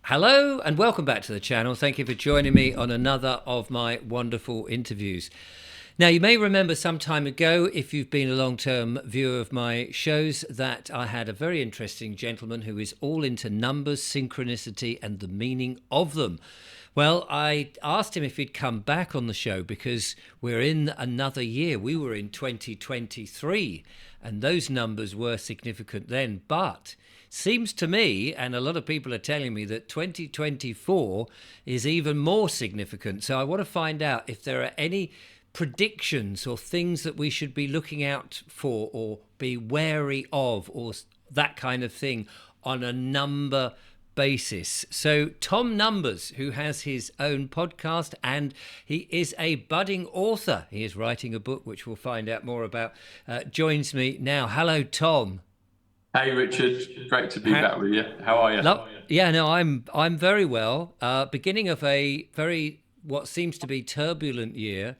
Hello and welcome back to the channel. Thank you for joining me on another of my wonderful interviews. Now, you may remember some time ago, if you've been a long-term viewer of my shows, that I had a very interesting gentleman who is all into numbers, synchronicity, and the meaning of them. Well, I asked him if he'd come back on the show because we're in another year. We were in 2023, and those numbers were significant then. But seems to me, and a lot of people are telling me, that 2024 is even more significant. So I want to find out if there are any predictions or things that we should be looking out for or be wary of or that kind of thing on a number basis. So Tom Numbers, who has his own podcast and he is a budding author, he is writing a book which we'll find out more about, joins me now. Hello, Tom. Hey Richard, great to be back with you. How are you? Yeah, no, I'm very well. Beginning of a very what seems to be turbulent year,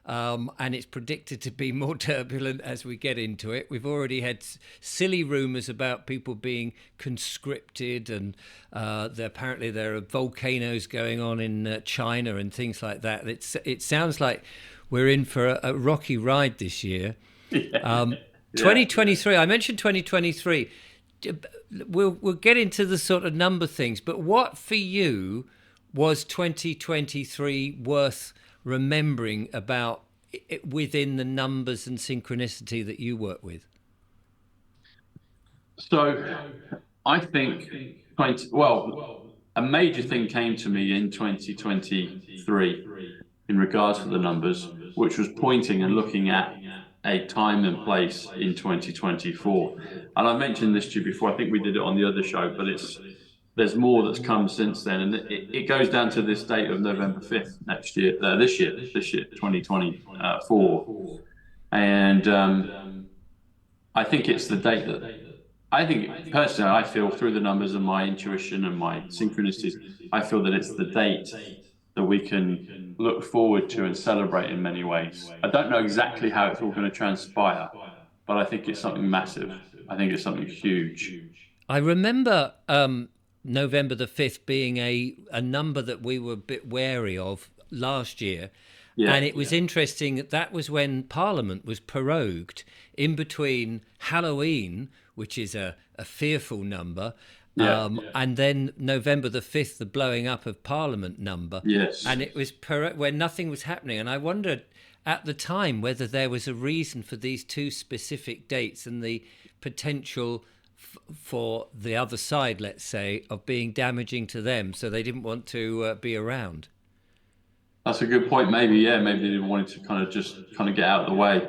and it's predicted to be more turbulent as we get into it. We've already had silly rumours about people being conscripted, and apparently there are volcanoes going on in China and things like that. It sounds like we're in for a rocky ride this year. Yeah. Yeah. 2023. I mentioned 2023. We'll get into the sort of number things, but what for you was 2023 worth remembering about within the numbers and synchronicity that you work with? So I think 20, well, a major thing came to me in 2023 in regards to the numbers, which was pointing and looking at a time and place in 2024. And I mentioned this to you before. I think we did it on the other show, but there's more that's come since then, and it goes down to this date of November 5th next year, this year, 2024, and I think it's the date that I think personally I feel through the numbers and my intuition and my synchronicities, I feel that it's the date that we can look forward to and celebrate in many ways. I don't know exactly how it's all going to transpire, but I think it's something massive. I think it's something huge. I remember November the 5th being a number that we were a bit wary of last year. Yeah. And it was interesting that was when Parliament was prorogued in between Halloween, which is a fearful number, and then November the 5th, the blowing up of Parliament number. Yes. And it was when nothing was happening. And I wondered at the time whether there was a reason for these two specific dates and the potential for the other side, let's say, of being damaging to them. So they didn't want to be around. That's a good point. Maybe, yeah, maybe they didn't want it to kind of get out of the way.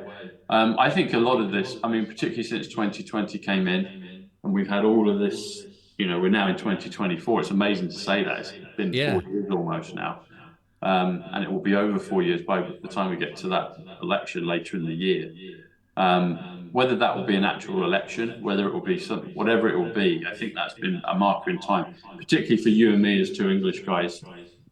I think a lot of this, I mean, particularly since 2020 came in and we've had all of this, we're now in 2024. It's amazing to say that. It's been 4 years almost now. And it will be over 4 years by the time we get to that election later in the year. Whether that will be an actual election, whether it will be something, whatever it will be, I think that's been a marker in time, particularly for you and me as two English guys.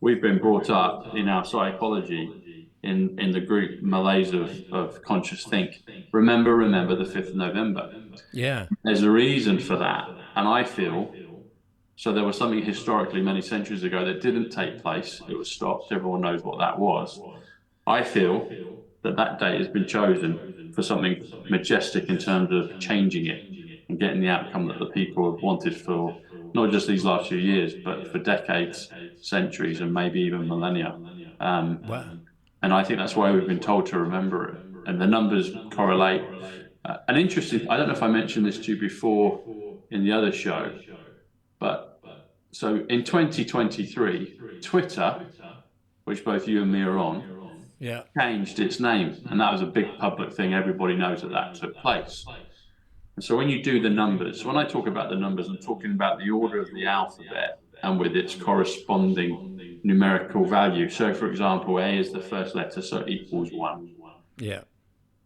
We've been brought up in our psychology in the group malaise of conscious think. Remember the 5th of November. Yeah. There's a reason for that. And I feel, so there was something historically many centuries ago that didn't take place. It was stopped. Everyone knows what that was. I feel that date has been chosen for something majestic in terms of changing it and getting the outcome that the people have wanted for not just these last few years, but for decades, centuries, and maybe even millennia. Wow. And I think that's why we've been told to remember it. And the numbers correlate. And interesting, I don't know if I mentioned this to you before in the other show, but so in 2023, Twitter, which both you and me are on, changed its name. And that was a big public thing. Everybody knows that took place. And so when you do the numbers, when I talk about the numbers, I'm talking about the order of the alphabet and with its corresponding numerical value. So for example, A is the first letter, so it equals 1. Yeah.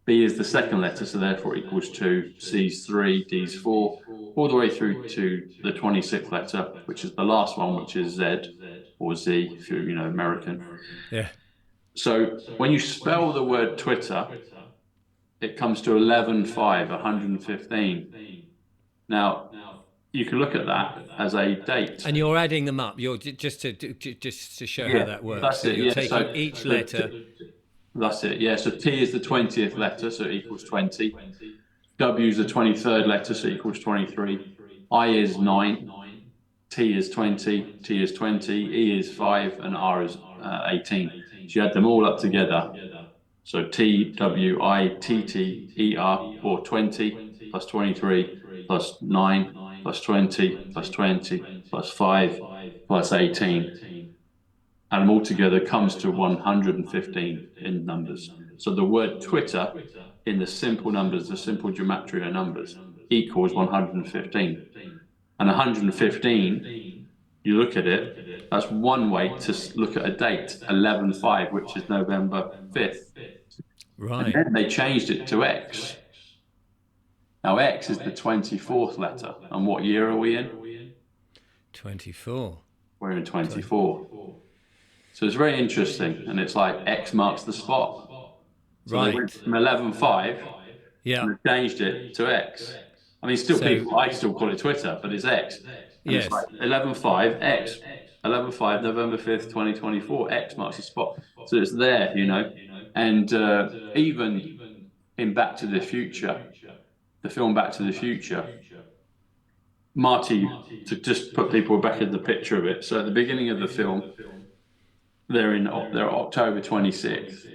B is the second letter, so therefore equals 2. C's 3, D's 4, all the way through to the 26th letter, which is the last one, which is Z or Z, if you're American. Yeah. So when you spell the word Twitter, it comes to 11.5, 115. Now, you can look at that as a date. And you're adding them up. You're just to show how Yeah, that works. that's So it. you're Yeah, taking each letter. that's it. Yeah, so T is the 20th letter, so it equals 20. W is the 23rd letter, so it equals 23. I is 9. T is 20. T is 20. E is 5, and R is 18. So you add them all up together. So T, W, I, T, T, E, R, or 20 plus 23 plus 9 plus 20 plus 20 plus 5 plus 18. And them all together comes to 115 in numbers. So the word Twitter in the simple numbers, the simple gematria numbers, equals 115. And 115, you look at it, that's one way to look at a date, 11/5, which is November 5th. And Right. then they changed it to X. Now, X is the 24th letter. And what year are we in? 24. We're in 20. 24. So it's very interesting. And it's like X marks the spot. So they went Right. from 11/5 Yeah. and they changed it to X. I mean, still So, people, I still call it Twitter, but it's X. And it's like yes. 11/5 X, 11/5, November 5th, 2024, X marks the spot. So it's there, you know. And even in Back to the Future, the film Back to the Future, Marty, to just put people back in the picture of it. So at the beginning of the film, they're October 26th,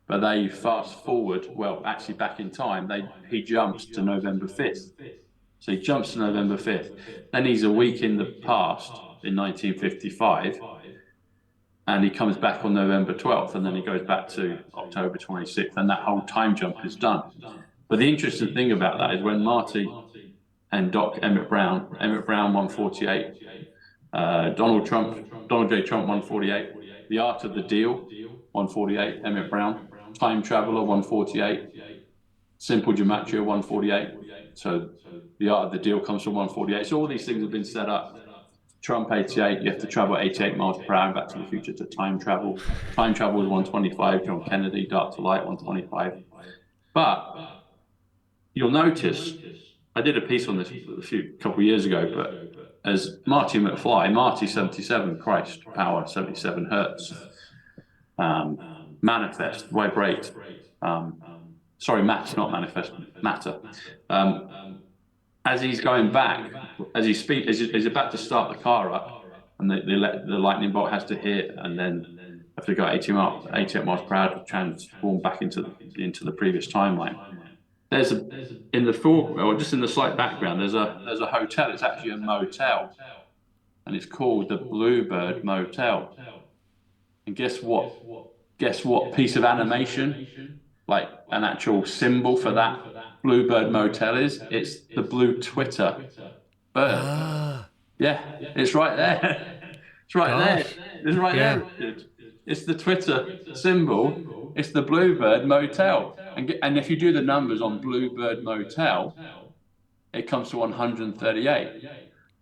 but they fast forward, well, actually back in time, he jumps to November 5th. So he jumps to November 5th. Then he's a week in the past in 1955, and he comes back on November 12th, and then he goes back to October 26th, and that whole time jump is done. But the interesting thing about that is when Marty and Doc Emmett Brown 148, Donald J. Trump 148, The Art of the Deal 148, Emmett Brown, Time Traveler 148, Simple Gematria 148. So The Art of the Deal comes from 148. So all these things have been set up. Trump 88, you have to travel 88 miles per hour back to the future to time travel. Time travel is 125, John Kennedy, Dark to Light 125. But you'll notice, I did a piece on this couple of years ago, but as Marty McFly, Marty 77, Christ, power 77 hertz, manifest, vibrate, sorry, matter, not manifest, matter. As he's going back, as he's about to start the car up, and the lightning bolt has to hit, and then have to go 88 miles per hour to transform back into the previous timeline. There's a in the foreground, or just in the slight background, there's a hotel. It's actually a motel, and it's called the Bluebird Motel. And guess what? Guess what piece of animation, like an actual symbol for that Bluebird Motel is? It's the blue Twitter bird. Ah, Yeah, it's right there. It's right there. gosh. It's right Yeah. there, Richard. It's the Twitter symbol. It's the Bluebird Motel. And if you do the numbers on Bluebird Motel, it comes to 138.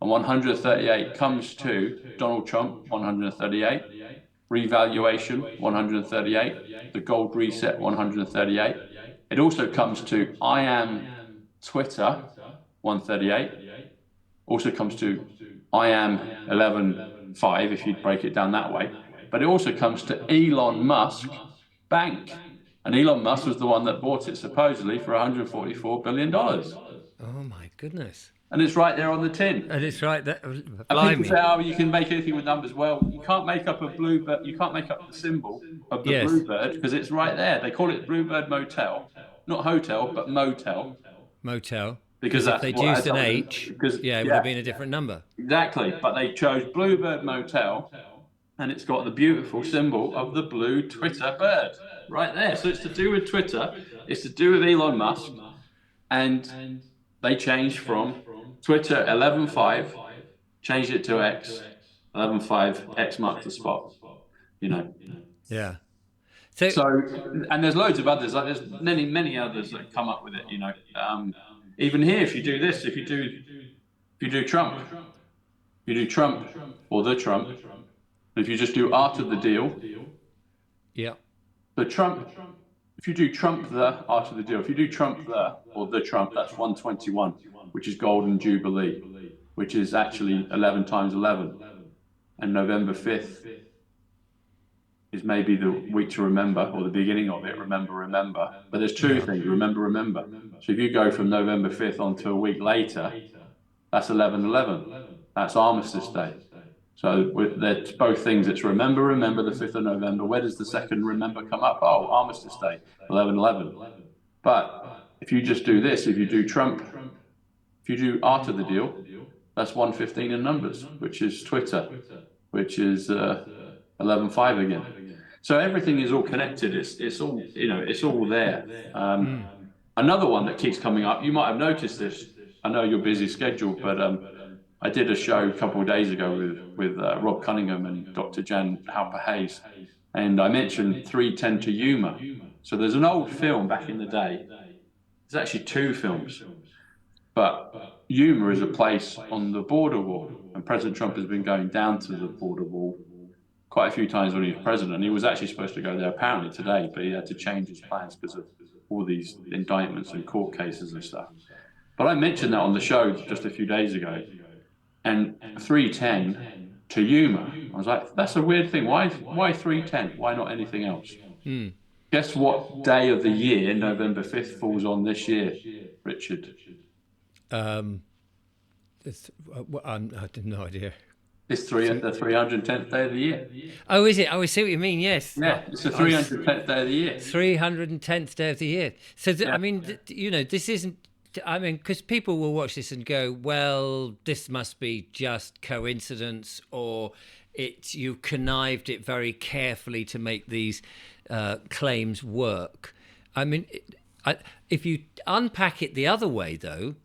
And 138 comes to Donald Trump, 138. Revaluation, 138. The gold reset, 138. It also comes to I am Twitter, 138. Also comes to I am 11/5, if you break it down that way. But it also comes to Elon Musk Bank. And Elon Musk was the one that bought it supposedly for $144 billion. Oh my goodness. And it's right there on the tin. And it's right there. And people Blimey. say, "Oh, you can make anything with numbers." Well, you can't make up a bluebird. You can't make up the symbol of the Yes. bluebird because it's right there. They call it Bluebird Motel, not hotel, but motel, Motel. because Because if that's they'd what. used an H, Because yeah, it would have yeah, been a different number. exactly. But they chose Bluebird Motel, and it's got the beautiful symbol of the blue Twitter bird right there. So it's to do with Twitter. It's to do with Elon Musk, and they changed from Twitter 11/5, changed it to X 11/5. X marks the spot. You know. Yeah. So, So, and there's loads of others. Like there's many others that come up with it. You know. Even here, if you do this, if you do Trump, you do Trump or the Trump. If you just do Art of the Deal, yeah. the Trump if you do Trump the Art of the Deal, if you do Trump the or the Trump, that's 121, which is Golden Jubilee, which is actually 11 times 11. And November 5th is maybe the week to remember or the beginning of it, remember, remember. But there's two Yeah. things, remember, remember. So if you go from November 5th on to a week later, that's 11/11. That's Armistice Day. So there's both things. It's remember, remember the 5th of November. Where does the second remember come up? Oh, Armistice Day, 11/11. But if you just do this, if you do Trump, if you do Art of the Deal, that's 115 in numbers, which is Twitter, which is 11/5 again. So everything is all connected. It's all, it's all there. Another one that keeps coming up. You might have noticed this. I know your busy schedule, but I did a show a couple of days ago with Rob Cunningham and Dr. Jan Halper Hayes, and I mentioned 310 to Yuma. So there's an old film back in the day. There's actually two films, but Yuma is a place on the border wall, and President Trump has been going down to the border wall quite a few times when he was president. He was actually supposed to go there apparently today, but he had to change his plans because of all these indictments and court cases and stuff. But I mentioned that on the show just a few days ago, and 310 to Yuma. I was like, that's a weird thing. Why 310? Why not anything else? Guess what day of the year November 5th falls on this year, Richard? I have no idea. It's the 310th day of the year. Oh, is it? Oh, I see what you mean. Yes. Yeah, it's the 310th day of the year. 310th day of the year. So, Yeah. I mean, this isn't. I mean, because people will watch this and go, "Well, this must be just coincidence, or you connived it very carefully to make these claims work." I mean, if you unpack it the other way, though,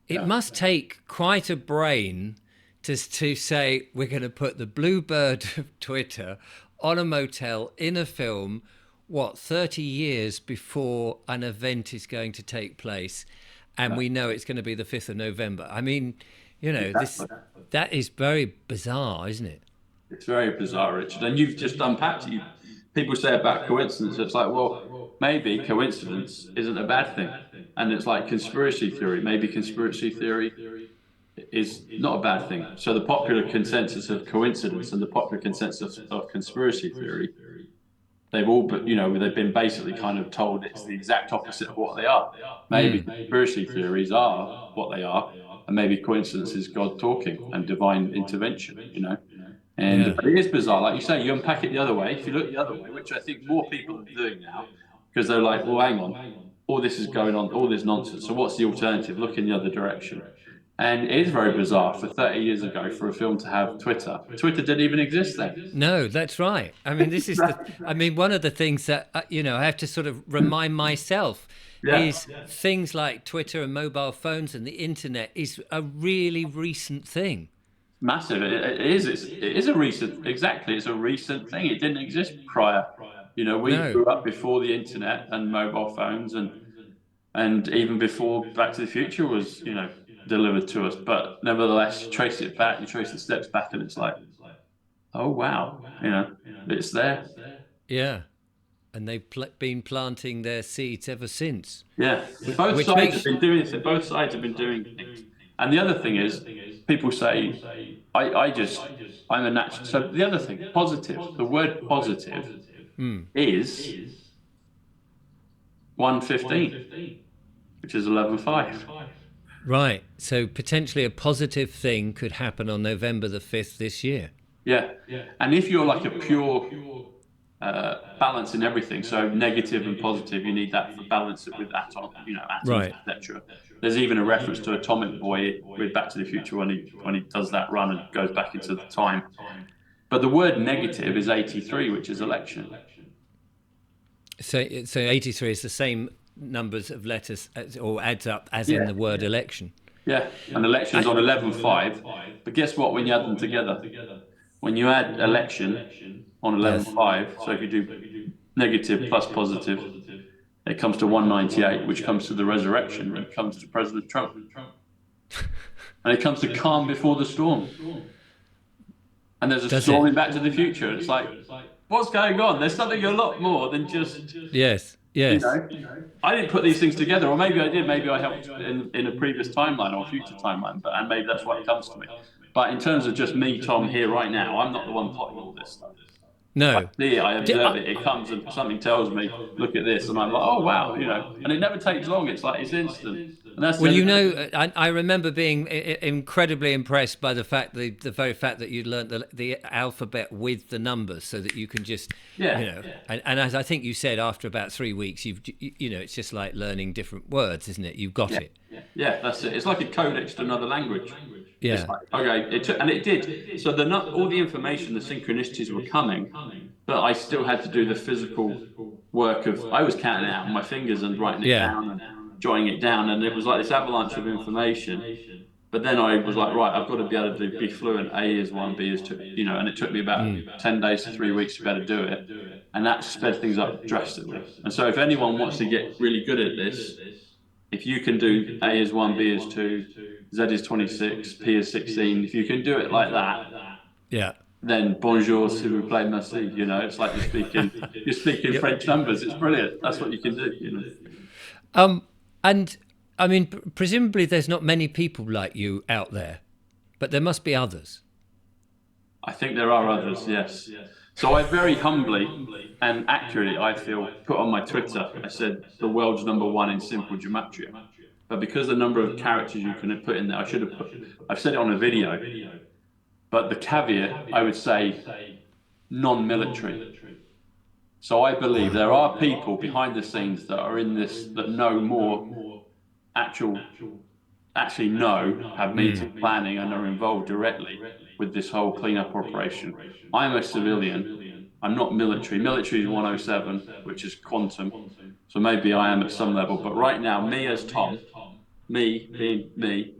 it must take quite a brain to say we're going to put the bluebird of Twitter on a motel in a film, 30 years before an event is going to take place, and we know it's going to be the 5th of November. I mean, Exactly. that is very bizarre, isn't it? It's very bizarre, Richard. And you've just unpacked it. People say about coincidence, it's like, well, maybe coincidence isn't a bad thing. And it's like conspiracy theory. Maybe conspiracy theory is not a bad thing. So the popular consensus of coincidence and the popular consensus of conspiracy theory, they've all, they've been basically kind of told it's the exact opposite of what they are. Maybe conspiracy theories are what they are, and maybe coincidence is God talking and divine intervention, And it is bizarre. Like you say, you unpack it the other way. If you look the other way, which I think more people are doing now, because they're like, well, hang on, all this is going on, all this nonsense. So what's the alternative? Look in the other direction. And it is very bizarre for 30 years ago for a film to have Twitter. Twitter didn't even exist then. No, that's right. I mean, this is one of the things that, I have to sort of remind myself is things like Twitter and mobile phones and the internet is a really recent thing. Massive. It is. It is a recent, exactly. It's a recent thing. It didn't exist prior. We grew up before the internet and mobile phones and even before Back to the Future was, delivered to us. But nevertheless, you trace it back, you trace the steps back, and it's like, oh wow, it's there. Yeah, and they've been planting their seeds ever since. Yeah, both sides have been doing it. Both sides have been doing things. And the other thing is, people say, I'm a natural. So the other thing, positive. The word positive is 115, which is 11/5. Right. So potentially a positive thing could happen on November the 5th this year. Yeah. And if you're like a pure balance in everything, so negative and positive, you need that for balance with atoms, Right. etc. There's even a reference to Atomic Boy with Back to the Future when he does that run and goes back into the time. But the word negative is 83, which is election. So 83 is the same numbers of letters or adds up as in the word election. Yeah, and election's on 11/5. But guess what? When you add them together, when you add election on 11/5, so if you do negative plus positive, it comes to 198, which comes to the resurrection, and it comes to President Trump, and it comes to calm before the storm. And there's a storm in Back to the Future. It's like, what's going on? There's something a lot more than just You Yes. know, I didn't put these things together, or maybe I did. Maybe I helped in a previous timeline or future timeline, but and maybe that's why it comes to me. But in terms of just me, Tom, here right now, I'm not the one plotting all this stuff. I No. see it, I D- observe I- it. It comes and something tells me, look at this, and I'm like, oh wow, and it never takes long. It's like it's instant, and that's the Well, only you thing. know, I remember being incredibly impressed by the very fact that you'd learnt the alphabet with the numbers, so that you can just, Yeah, and as I think you said, after about 3 weeks, it's just like learning different words, isn't it? You've got yeah, it. yeah. That's it. It's like a codex to another language. It's Yeah. like okay, it took, and it did. So the not all the information, the synchronicities were coming, but I still had to do the physical work of. I was counting it out on my fingers and writing it Yeah. down and jotting it down, and it was like this avalanche of information. But then I was like, right, I've got to be able to be fluent. A is one, B is two, and it took me about Mm. 10 days to 3 weeks to be able to do it. And that sped things up drastically. And so if anyone wants to get really good at this, if you can do A is one, B is two, Z is 26, P is 16, if you can do it like that, Yeah. then bonjour, s'il vous plaît, merci. It's like you're speaking Yep. French numbers. It's brilliant. That's what you can do. And I mean, presumably there's not many people like you out there, but there must be others. I think there are others, yes. So I very humbly and accurately, I feel, put on my Twitter, I said the world's #1 in simple gematria. But because the number of characters you can put in there, I've said it on a video, but the caveat, I would say non-military. So I believe there are people behind the scenes that are in this that know more actual actually know, have meeting planning and are involved directly with this whole cleanup operation. I'm a civilian. I'm not military. Military is 107, which is quantum. So maybe I am at some level. But right now, me as Tom, me being me,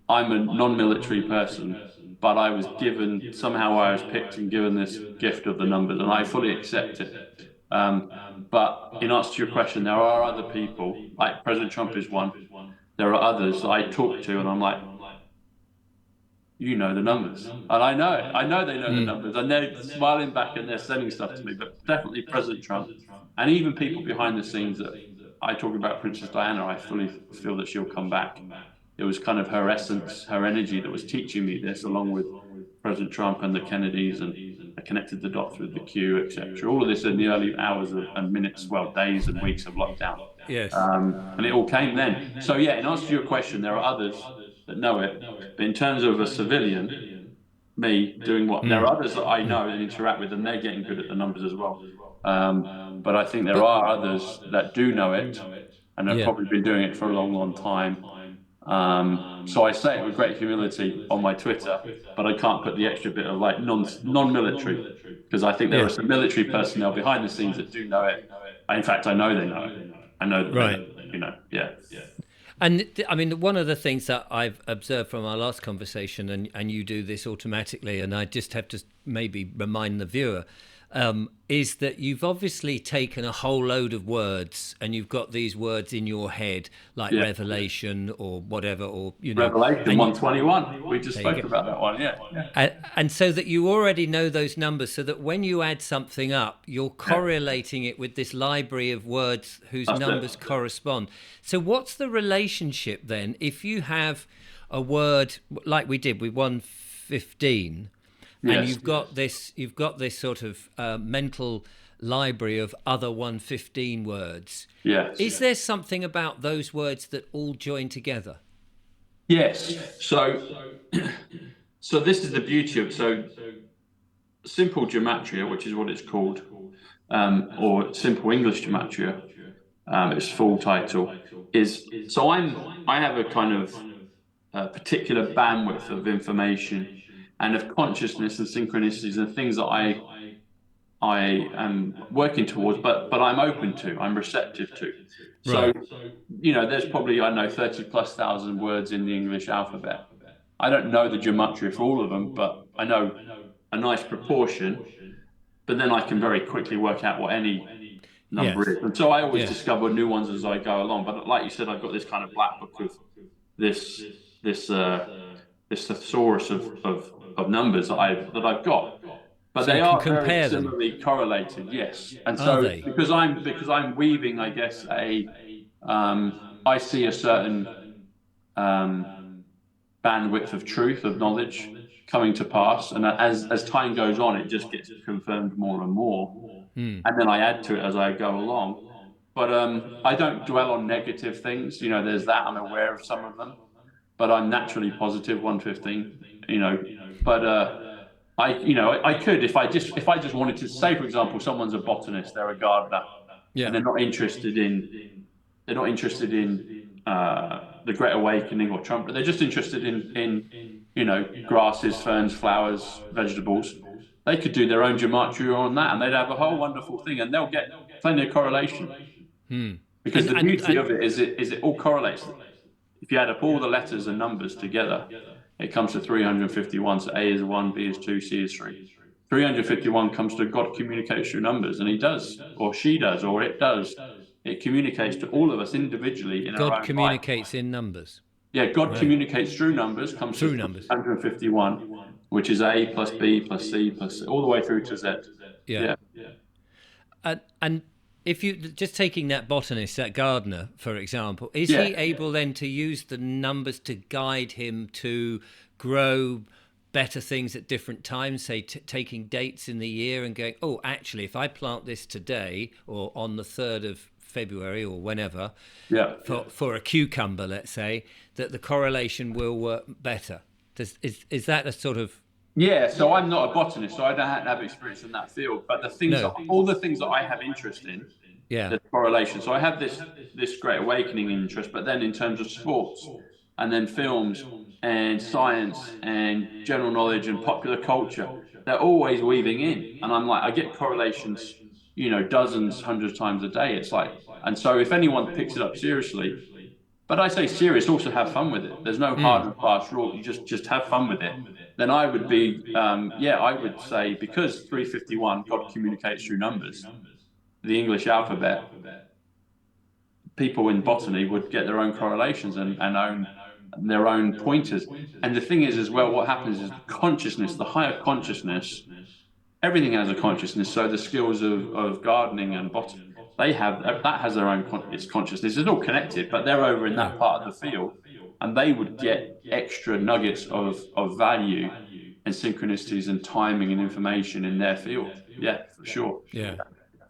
I'm a non-military person, but I was given, somehow I was picked and given this gift of the numbers, and I fully accept it. Um, but in answer to your question, there are other people, like President Trump is one. There are others that I talk to, and I'm like, you know the numbers, and I know they know the numbers, and they're smiling back and they're sending stuff to me. But definitely President Trump, and even people behind the scenes that I talk about Princess Diana, I fully feel that she'll come back. It was kind of her essence, her energy that was teaching me this, along with President Trump and the Kennedys, and I connected the dots with the Q, etc. All of this in the early hours and minutes, well, days and weeks of lockdown. Yes. And it all came then. So yeah, in answer to your question, there are others that know it, but in terms of a civilian, me doing what, there are others that I know and interact with, and they're getting good at the numbers as well. But I think there But are others that do know it and have yeah. probably been doing it for a long, long time. So I say it with great humility on my Twitter, but I can't put the extra bit of like non-military, because I think there are Yeah. some military personnel behind the scenes that do know it. In fact, I know they know it. I know that they Right. know, yeah. And I mean, one of the things that I've observed from our last conversation, and you do this automatically, and I just have to maybe remind the viewer, is that you've obviously taken a whole load of words and you've got these words in your head, like Yeah. revelation or whatever, or, Revelation and 121. We just there you spoke go. about that one. Yeah. Yeah. And so that you already know those numbers, so that when you add something up, you're Yeah. correlating it with this library of words whose That's numbers it. correspond. So what's the relationship then if you have a word like we did with 115, and Yes. you've got this sort of mental library of other 115 words? Yes. Is there something about those words that all join together? Yes. So this is the beauty of simple gematria, which is what it's called, or simple English gematria. Its full title is. So I have a kind of particular bandwidth of information and of consciousness and synchronicities and things that I am working towards, but I'm open to, I'm receptive to. So, Right. there's probably, I don't know, 30 plus thousand words in the English alphabet. I don't know the gematria for all of them, but I know a nice proportion, but then I can very quickly work out what any number Yes. is. And so I always Yeah. discover new ones as I go along. But like you said, I've got this kind of black book of this this this thesaurus of numbers that I've got. but So they you can are very compare them. similarly correlated, yes. And Are so they? because I'm weaving, I guess, I see a certain um, bandwidth of truth, of knowledge coming to pass. And as time goes on, it just gets confirmed more and more. Hmm. And then I add to it as I go along. But I don't dwell on negative things. You know, there's that. I'm aware of some of them, but I'm naturally positive 115, you know. But I could if I just wanted to say, for example, someone's a botanist, they're a gardener, and Yeah. they're not interested in the Great Awakening or Trump, but they're just interested in grasses, ferns, flowers, vegetables. They could do their own gematria on that, and they'd have a whole wonderful thing, and they'll get plenty of correlation Hmm. because And the and beauty and of it is it all correlates. If you add up all the letters and numbers together, it comes to 351. So A is 1, B is 2, C is 3. 351 comes to God communicates through numbers, and he does, or she does, or it does. It communicates to all of us individually in our God own right. communicates in numbers. Yeah, God Right. communicates through numbers, comes to Through numbers. 351, which is A plus B plus C plus all the way through to Z. Yeah. Yeah. And if you just taking that botanist, that gardener, for example, is Yeah. he able then to use the numbers to guide him to grow better things at different times, say taking dates in the year and going, oh, actually, if I plant this today or on the 3rd of February or whenever, Yeah. for a cucumber, let's say, that the correlation will work better. Is that a sort of Yeah, so I'm not a botanist, so I don't have experience in that field. But no? all the things that I have interest in, Yeah. there's correlation. So I have this Great Awakening interest, but then in terms of sports, and then films and science and general knowledge and popular culture, they're always weaving in. And I'm like, I get correlations, dozens, hundreds of times a day. It's like, and so if anyone picks it up seriously, but I say serious, also have fun with it. There's no hard and fast rule. You just have fun with it. Then I would be, I would say because 351, God communicates through numbers, the English alphabet, people in botany would get their own correlations and own their own pointers. And the thing is, as well, what happens is the consciousness, the higher consciousness, everything has a consciousness. So the skills of gardening and botany, they have that has their own its consciousness. It's all connected, but they're over in Yeah. that part of the field, and they would get extra nuggets of value and synchronicities and timing and information in their field. Yeah, for sure. Yeah.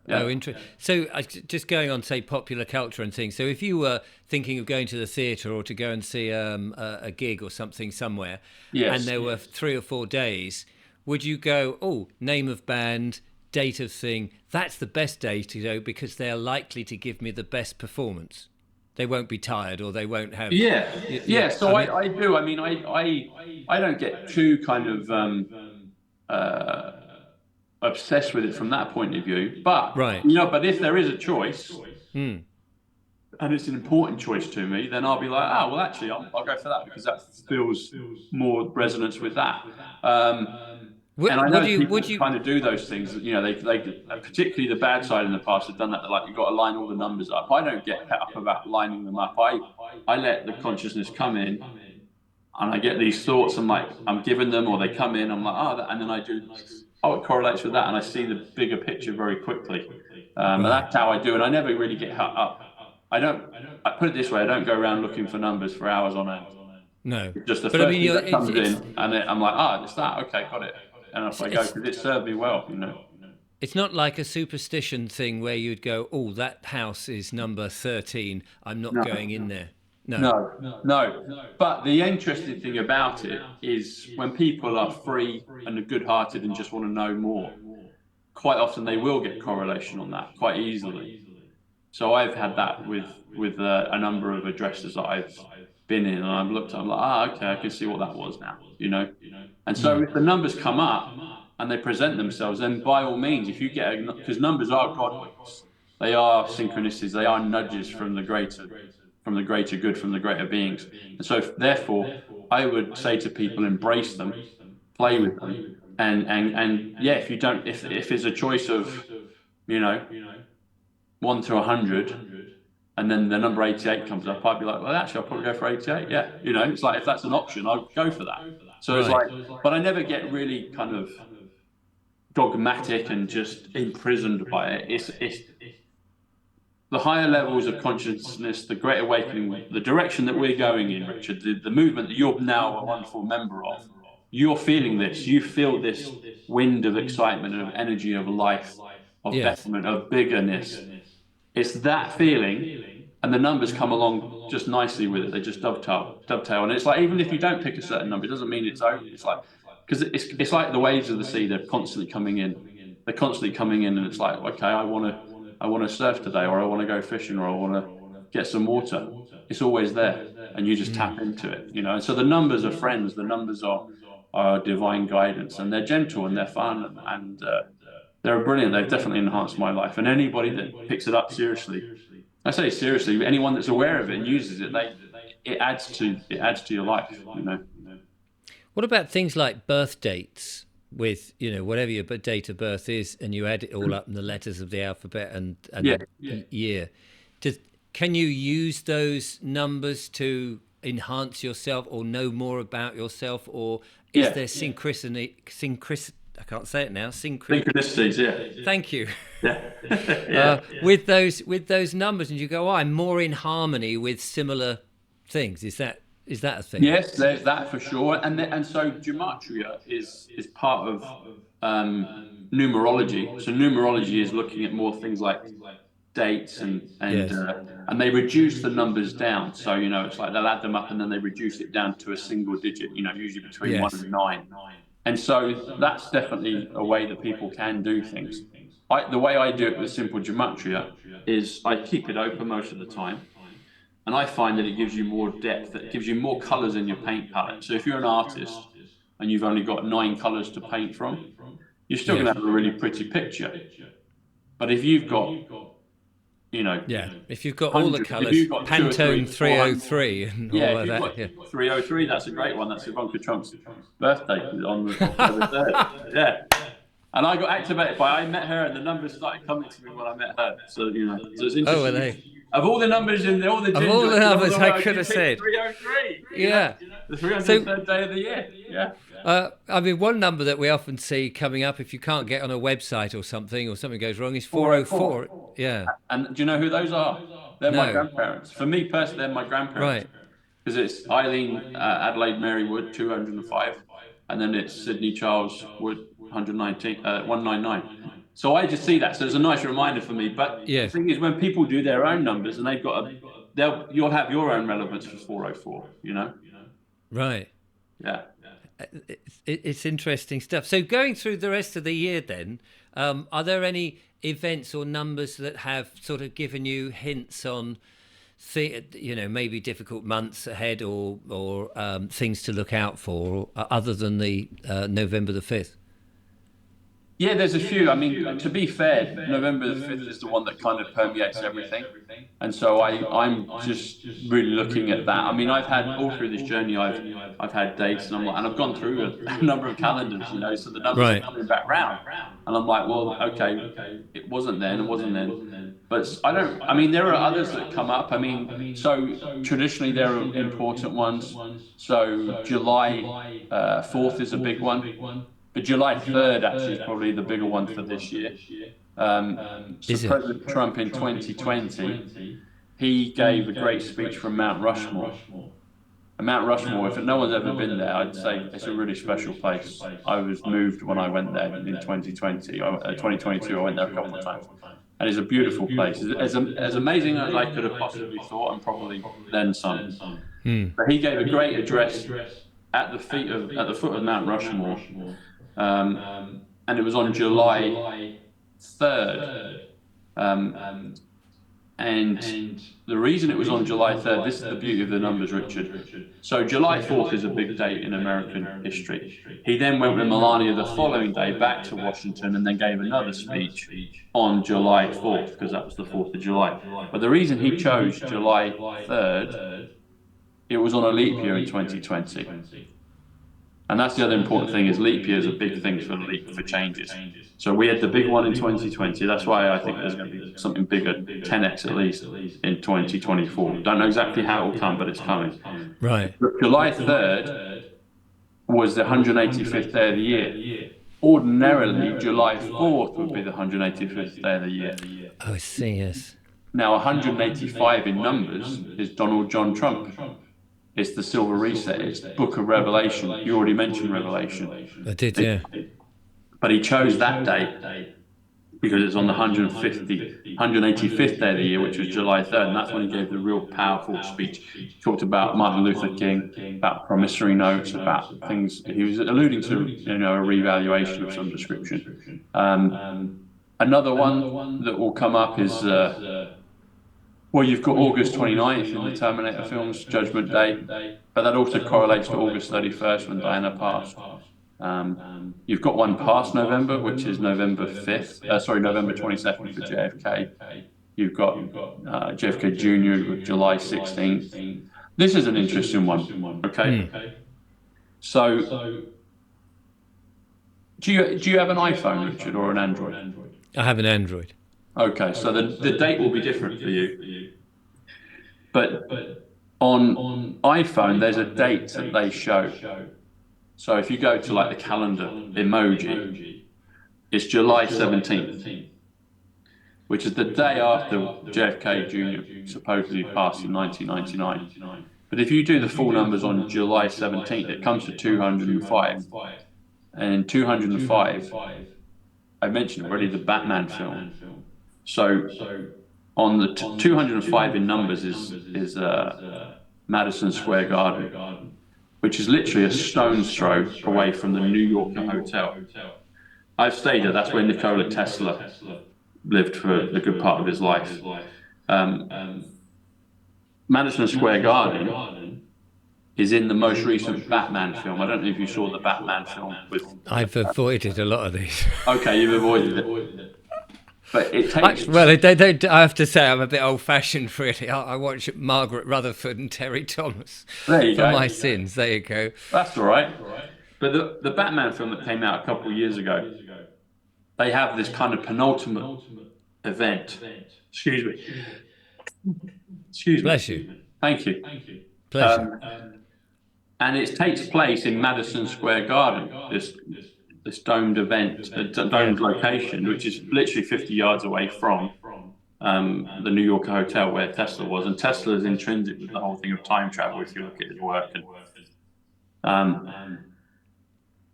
Oh, Yeah. interesting. So, just going on, say, popular culture and things. So, if you were thinking of going to the theatre or to go and see a gig or something somewhere, and Yes. there were 3 or 4 days, would you go, oh, name of band, date of thing? That's the best day to go because they're likely to give me the best performance. They won't be tired or they won't have. Yeah. Yeah. Yeah. I So mean, I do. I mean, I don't get too kind of uh, obsessed with it from that point of view. But right. but if there is a choice Hmm. and it's an important choice to me, then I'll be like, oh well, actually, I'll go for that because that feels more resonance with that. Um, and I Would know you? Would people you? kind of do those things. They particularly the bad side in the past have done that. They're like, you've got to line all the numbers up. I don't get cut up about lining them up. I let the consciousness come in and I get these thoughts. I'm giving them, or they come in. I'm like, oh, and then I do. Oh, it correlates with that, and I see the bigger picture very quickly. And Right. that's how I do it. I never really get cut up. I don't. I put it this way: I don't go around looking for numbers for hours on end. No. It's just the But I first mean, thing that comes it's in, and I'm like, it's that. Okay, got it. And off I go it's because it served me well. it's not like a superstition thing where you'd go, oh, that house is number 13. I'm not No, going in there. No. no. But the interesting thing about it is when people are free and are good-hearted and just want to know more, quite often they will get correlation on that quite easily. So I've had that with a number of addresses that I've been in, and I've looked. I'm like, okay, I can see what that was now. And so if the numbers come up and they present themselves, then by all means, if you get because numbers are God winks, they are synchronicities, they are nudges from the greater good, from the greater beings. And so therefore, I would say to people, embrace them, play Mm. with them, and yeah, if you don't, if it's a choice of you know 1 to 100, and then the number 88 comes up, I'd be like, well, actually, I'll probably go for 88. Yeah, it's like if that's an option, I'll go for that. So it's Right. like, but I never get really kind of dogmatic and just imprisoned by it. It's the higher levels of consciousness, the great awakening, the direction that we're going in, Richard, the movement that you're now a wonderful member of. You're feeling this. You feel this wind of excitement, of energy, of life, of Yes. betterment, of biggerness. It's that feeling, and the numbers come along just nicely with it. They just dovetail, and it's like even if you don't pick a certain number, it doesn't mean it's over. It's like because it's like the waves of the sea. They're constantly coming in. They're constantly coming in, and it's like, okay, I want to surf today, or I want to go fishing, or I want to get some water. It's always there, and you just tap into it, And so the numbers are friends. The numbers are divine guidance, and they're gentle and they're fun, and they're brilliant. They've definitely enhanced my life. And anybody that picks it up seriously, I say seriously, anyone that's aware of it and uses it, it adds to your life. What about things like birth dates with, whatever your date of birth is, and you add it all up in the letters of the alphabet and Yeah. the year? Can you use those numbers to enhance yourself or know more about yourself, or is there I can't say it now. Synchronicities, yeah. Thank you. Yeah. Yeah. With those numbers, and you go, I'm more in harmony with similar things. Is that a thing? Yes, there's that for sure. And so gematria is part of numerology. So numerology is looking at more things like dates and they reduce the numbers down. So it's like they'll add them up and then they reduce it down to a single digit. Usually between 1 and 9. And so that's definitely a way that people can do things. The way I do it with simple gematria is I keep it open most of the time. And I find that it gives you more depth, it gives you more colors in your paint palette. So if you're an artist and you've only got 9 colors to paint from, you're still going to have a really pretty picture. But if you've got, if you've got all the colors, Pantone 303 and all of that. Yeah, 303, that's a great one. That's Ivanka Trump's birthday on the 3rd. Yeah. And I got activated I met her, and the numbers started coming to me when I met her. So, so it's interesting. Oh, were they? Of all the numbers in all the of all the numbers, I could have said 303. Yeah. The 303rd day of the year. Yeah. One number that we often see coming up if you can't get on a website or something goes wrong is 404. Yeah. And do you know who those are? They're my grandparents. For me personally, they're my grandparents. Right. Because it's Eileen Adelaide Mary Wood, 205, and then it's Sydney Charles Wood, 199. So I just see that. So it's a nice reminder for me. But the thing is, when people do their own numbers and you'll have your own relevance for 404, Right. Yeah. It's interesting stuff. So going through the rest of the year then, are there any events or numbers that have sort of given you hints on, maybe difficult months ahead or things to look out for, other than the November the 5th? Yeah, there's a few. I mean, to be fair, November the 5th is the one that kind of permeates everything. And so I'm just really looking at that. I mean, I've had all through this journey, I've had dates, and I've gone through a number of calendars, so the numbers are coming back round. And I'm like, well, okay, it wasn't then. But there are others that come up. I mean, so traditionally there are important ones. So July 4th is a big one. But July 3rd actually is probably the bigger one for this year. So President Trump in 2020, he gave a great speech from Mount Rushmore. And Mount Rushmore, if no one's ever been there, I'd say it's a really special place. I was moved when I went there in 2020. 2022, I went there a couple of times. And it's a beautiful place. As amazing as I could have possibly thought, and probably then some. But he gave a great address at the foot of Mount Rushmore. And it was on July 3rd. And the reason it was on July 3rd, this is the beauty of the numbers, Richard. So July 4th is a big date in American history. He then went with Melania the following day back to Washington and then gave another speech on July 4th, because that was the 4th of July. But the reason he chose July 3rd, it was on a leap year in 2020. And that's the other important thing, is leap year is a big thing for changes. So we had the big one in 2020. That's why I think there's going to be something bigger, 10x at least, in 2024. Don't know exactly how it will come, but it's coming. Right. But July 3rd was the 185th day of the year. ordinarily July 4th would be the 185th day of the year. Oh, I see. Yes, Now, 185 in numbers is Donald John Trump. It's the Silver Reset. It's Book of Revelation. You already mentioned Revelation. I did. Yeah. But he chose that date because it's on the 185th day of the year, which was July 3rd. And that's when he gave the real powerful speech. He talked about Martin Luther King, about promissory notes, about things. He was alluding to, a revaluation of some description. Another one that will come up is, well, you've got August 29th in the Terminator films, Judgment Day, but that also correlates to August 31st when Diana passed. You've got one past November, which is November 22nd for JFK. You've got JFK Jr. with July 16th. This is an interesting one. Okay. So, do you have an iPhone, Richard, or an Android? I have an Android. Okay, so the date will be different for you. But on iPhone, there's a date that they show. So if you go to like the calendar emoji, it's July 17th, which is the day after JFK Jr. supposedly passed in 1999. But if you do the full numbers on July 17th, it comes to 205. And in 205, I mentioned already the Batman film. So on the 205 in numbers is Madison Square Garden, which is literally a stone's throw away from the New Yorker Hotel. I've stayed there. That's where Nikola Tesla lived for a good part of his life. Madison Square Garden is in the most recent Batman film. I don't know if you saw the Batman film with. I've avoided a lot of these. Okay, you've avoided it. But it takes. I have to say I'm a bit old-fashioned, really. I watch Margaret Rutherford and Terry Thomas There you for go. my sins. There you go. That's all right. But the Batman film that came out a couple of years ago, they have this kind of penultimate event. Excuse me. Excuse me. Bless you. Thank you. Pleasure. And it takes place in Madison Square Garden, this domed event, a domed location, which is literally 50 yards away from the New Yorker Hotel where Tesla was. And Tesla is intrinsic with the whole thing of time travel if you look at his work.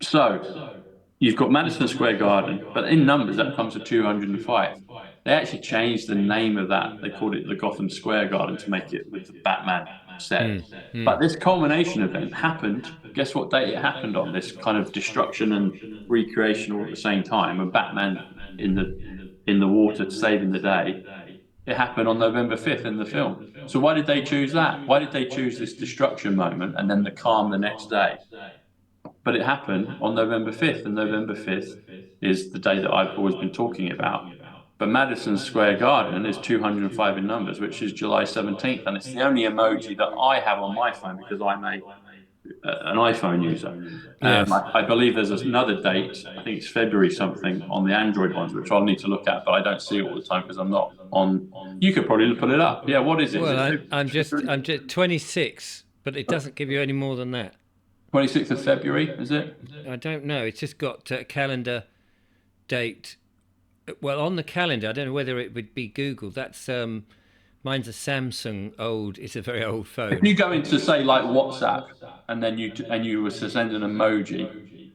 So you've got Madison Square Garden, but in numbers that comes to 205. They actually changed the name of that. They called it the Gotham Square Garden to make it with the Batman set. But this culmination event happened. Guess what date it happened on? This kind of destruction and recreation all at the same time, and Batman in the water saving the day. It happened on November 5th in the film. So why did they choose that? Why did they choose this destruction moment and then the calm the next day? But it happened on November 5th, and November 5th is the day that I've always been talking about. But Madison Square Garden is 205 in numbers, which is July 17th, and it's the only emoji that I have on my phone because I'm an iPhone user. Yes. I believe there's another date, I think it's February something, on the Android ones, which I'll need to look at, but I don't see it all the time because I'm not on. You could probably put it up. Yeah, what is it? Well, Is it I'm just 26, but it doesn't give you any more than that. 26th of February, is it? I don't know. It's just got a calendar date. Well, on the calendar, I don't know whether it would be Google. That's mine's a Samsung old. It's a very old phone. If you go into say like WhatsApp and then you were to send an emoji,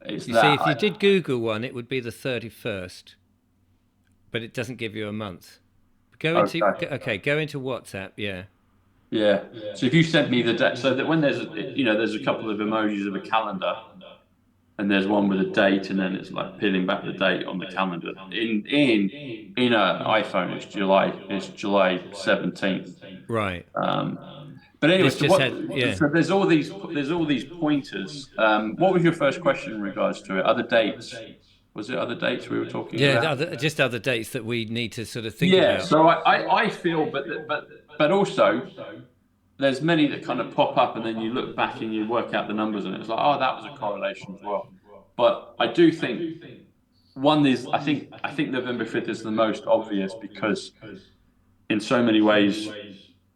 it's You that. see, if you did Google one, it would be the 31st, but it doesn't give you a month. Go into WhatsApp. Yeah. Yeah. So if you sent me the date, so that when there's a couple of emojis of a calendar, and there's one with a date, and then it's like peeling back the date on the calendar. In an iPhone, it's July 17th. Right. But anyway, so there's all these pointers. What was your first question in regards to it? Other dates? Was it other dates we were talking about? Yeah, just other dates that we need to sort of think Yeah. about. So I feel, but also. There's many that kind of pop up, and then you look back and you work out the numbers, and it's like, oh, that was a correlation as well. But I do think one is, I think November 5th is the most obvious because, in so many ways,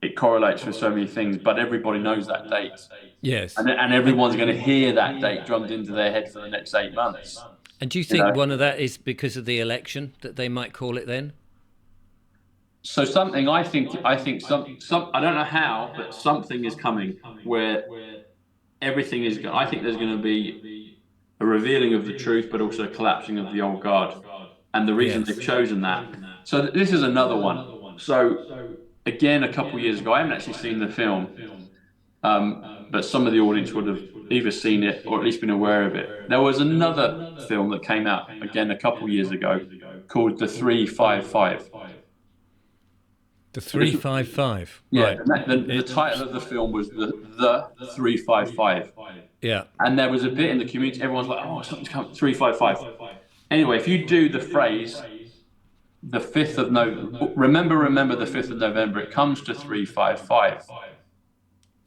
it correlates with so many things. But everybody knows that date. Yes. And everyone's going to hear that date drummed into their head for the next 8 months. And do you You think know, one of that is because of the election that they might call it then? so something I think some I don't know how, but something is coming where everything is going. I think there's going to be a revealing of the truth, but also a collapsing of the old guard. And the reason they've Yes. chosen that. So this is another one. So again, a couple of years ago, I haven't actually seen the film, but some of the audience would have either seen it or at least been aware of it. There was another film that came out again a couple of years ago called The 355. The And this, 355. yeah, Right. the title of the film was the 355. Yeah. And there was a bit in the community, everyone's like, oh, something's coming, 355. Anyway, if you do the phrase, the 5th of November, remember the 5th of November, it comes to 355.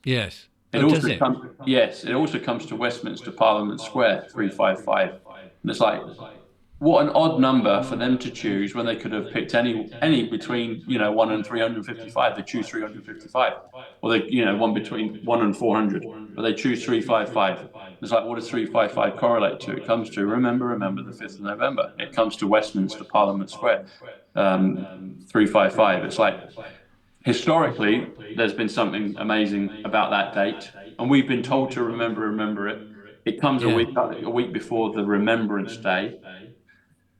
Yes. It Oh, does also it? comes, yes, it also comes to Westminster Parliament Square, 355. And it's like, what an odd number for them to choose when they could have picked any between 1 and 355. They choose 355, or they one between 1 and 400, but they choose 355. It's like, what does 355 correlate to? It comes to remember the 5th of November. It comes to Westminster Parliament Square, 355. It's like historically there's been something amazing about that date, and we've been told to remember it. It comes Yeah. a week before the Remembrance Day.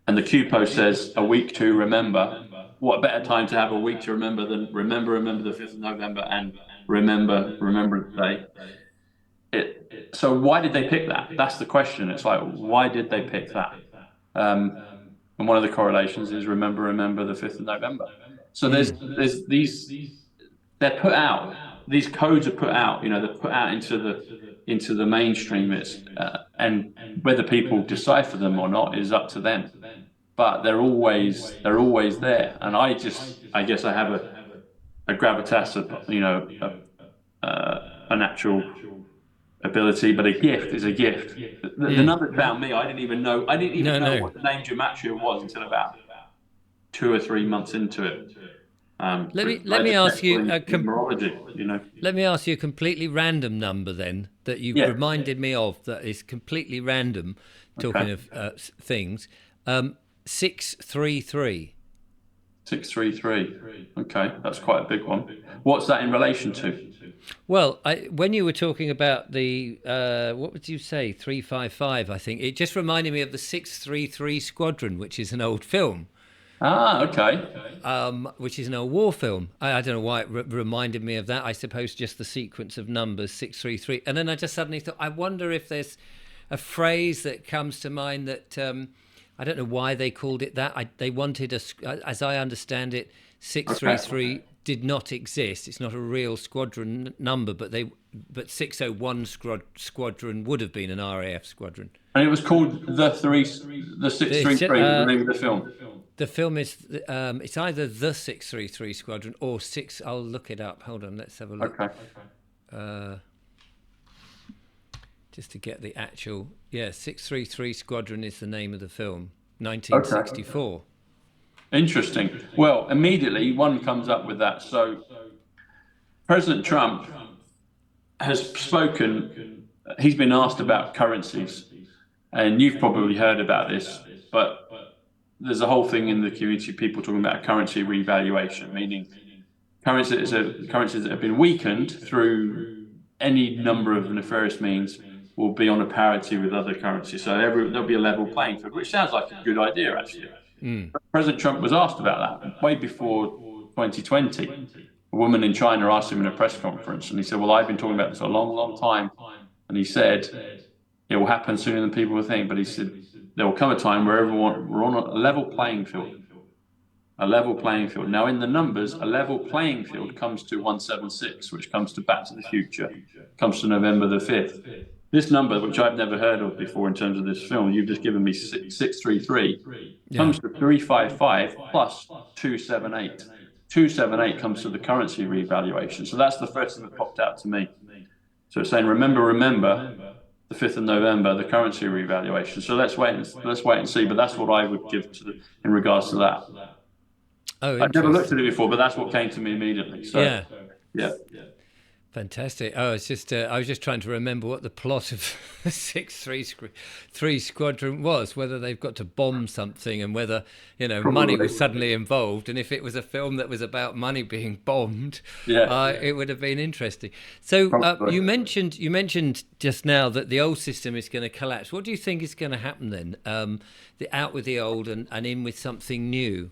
And the Q post says a week to remember. What better time to have a week to remember than remember the 5th of November and remember Remembrance Day? So why did they pick that? That's the question. It's like, why did they pick that? And one of the correlations is remember the 5th of November. So there's these, they're put out, these codes are put out, they're put out into the mainstream. And whether people decipher them or not is up to them, but they're always there. And I guess I have a gravitas of a natural ability, but a gift is a gift. The number found me. I didn't even No, know no. what the name gematria was until about 2 or 3 months into it. Let me I let had me a ask technical you in a numerology. let me ask you a completely random number then that you've Yeah. reminded me of that is completely random. Okay. Talking of things, 633. 633. Okay, that's quite a big one. What's that in relation to? Well, when you were talking about the what would you say 355? I think it just reminded me of the 633 Squadron, which is an old film. Ah, okay. Which is an old war film. I don't know why it reminded me of that. I suppose just the sequence of numbers 633, and then I just suddenly thought, I wonder if there's a phrase that comes to mind that I don't know why they called it that. They wanted as I understand it, Okay. 633 did not exist. It's not a real squadron number, but 601 squadron would have been an RAF squadron. And it was called the It's, 633, the name of the film. the film is it's either the 633 Squadron or six. I'll look it up. Hold on, let's have a look. Okay. Just to get the actual 633 Squadron is the name of the film. Okay. 1964. Interesting. Well, immediately one comes up with that. So President Trump has spoken, he's been asked about currencies, and you've probably heard about this, but there's a whole thing in the community, people talking about a currency revaluation, meaning currencies that have been weakened through any number of nefarious means will be on a parity with other currencies. So there'll be a level playing field, which sounds like a good idea, actually. President Trump was asked about that way before 2020. A woman in China asked him in a press conference, and he said, well, I've been talking about this a long, long time. And he said, it will happen sooner than people will think. But he said, there will come a time where we're on a level playing field. A level playing field. Now, in the numbers, a level playing field comes to 176, which comes to Back to the Future, comes to November the 5th. This number, which I've never heard of before in terms of this film, you've just given me 633, comes to 355 plus 278. 278 comes to the currency revaluation. So that's the first thing that popped out to me. So it's saying, remember the 5th of November, the currency revaluation. So let's wait and see. But that's what I would give in regards to that. Oh, I'd never looked interesting. at it before, but that's what came to me immediately. So Yeah, yeah. Fantastic. Oh, it's just I was just trying to remember what the plot of the three Squadron was, whether they've got to bomb something and whether, money Probably. was suddenly involved. And if it was a film that was about money being bombed, Yeah, it would have been interesting. So probably. you mentioned just now that the old system is going to collapse. What do you think is going to happen then? The out with the old and in with something new.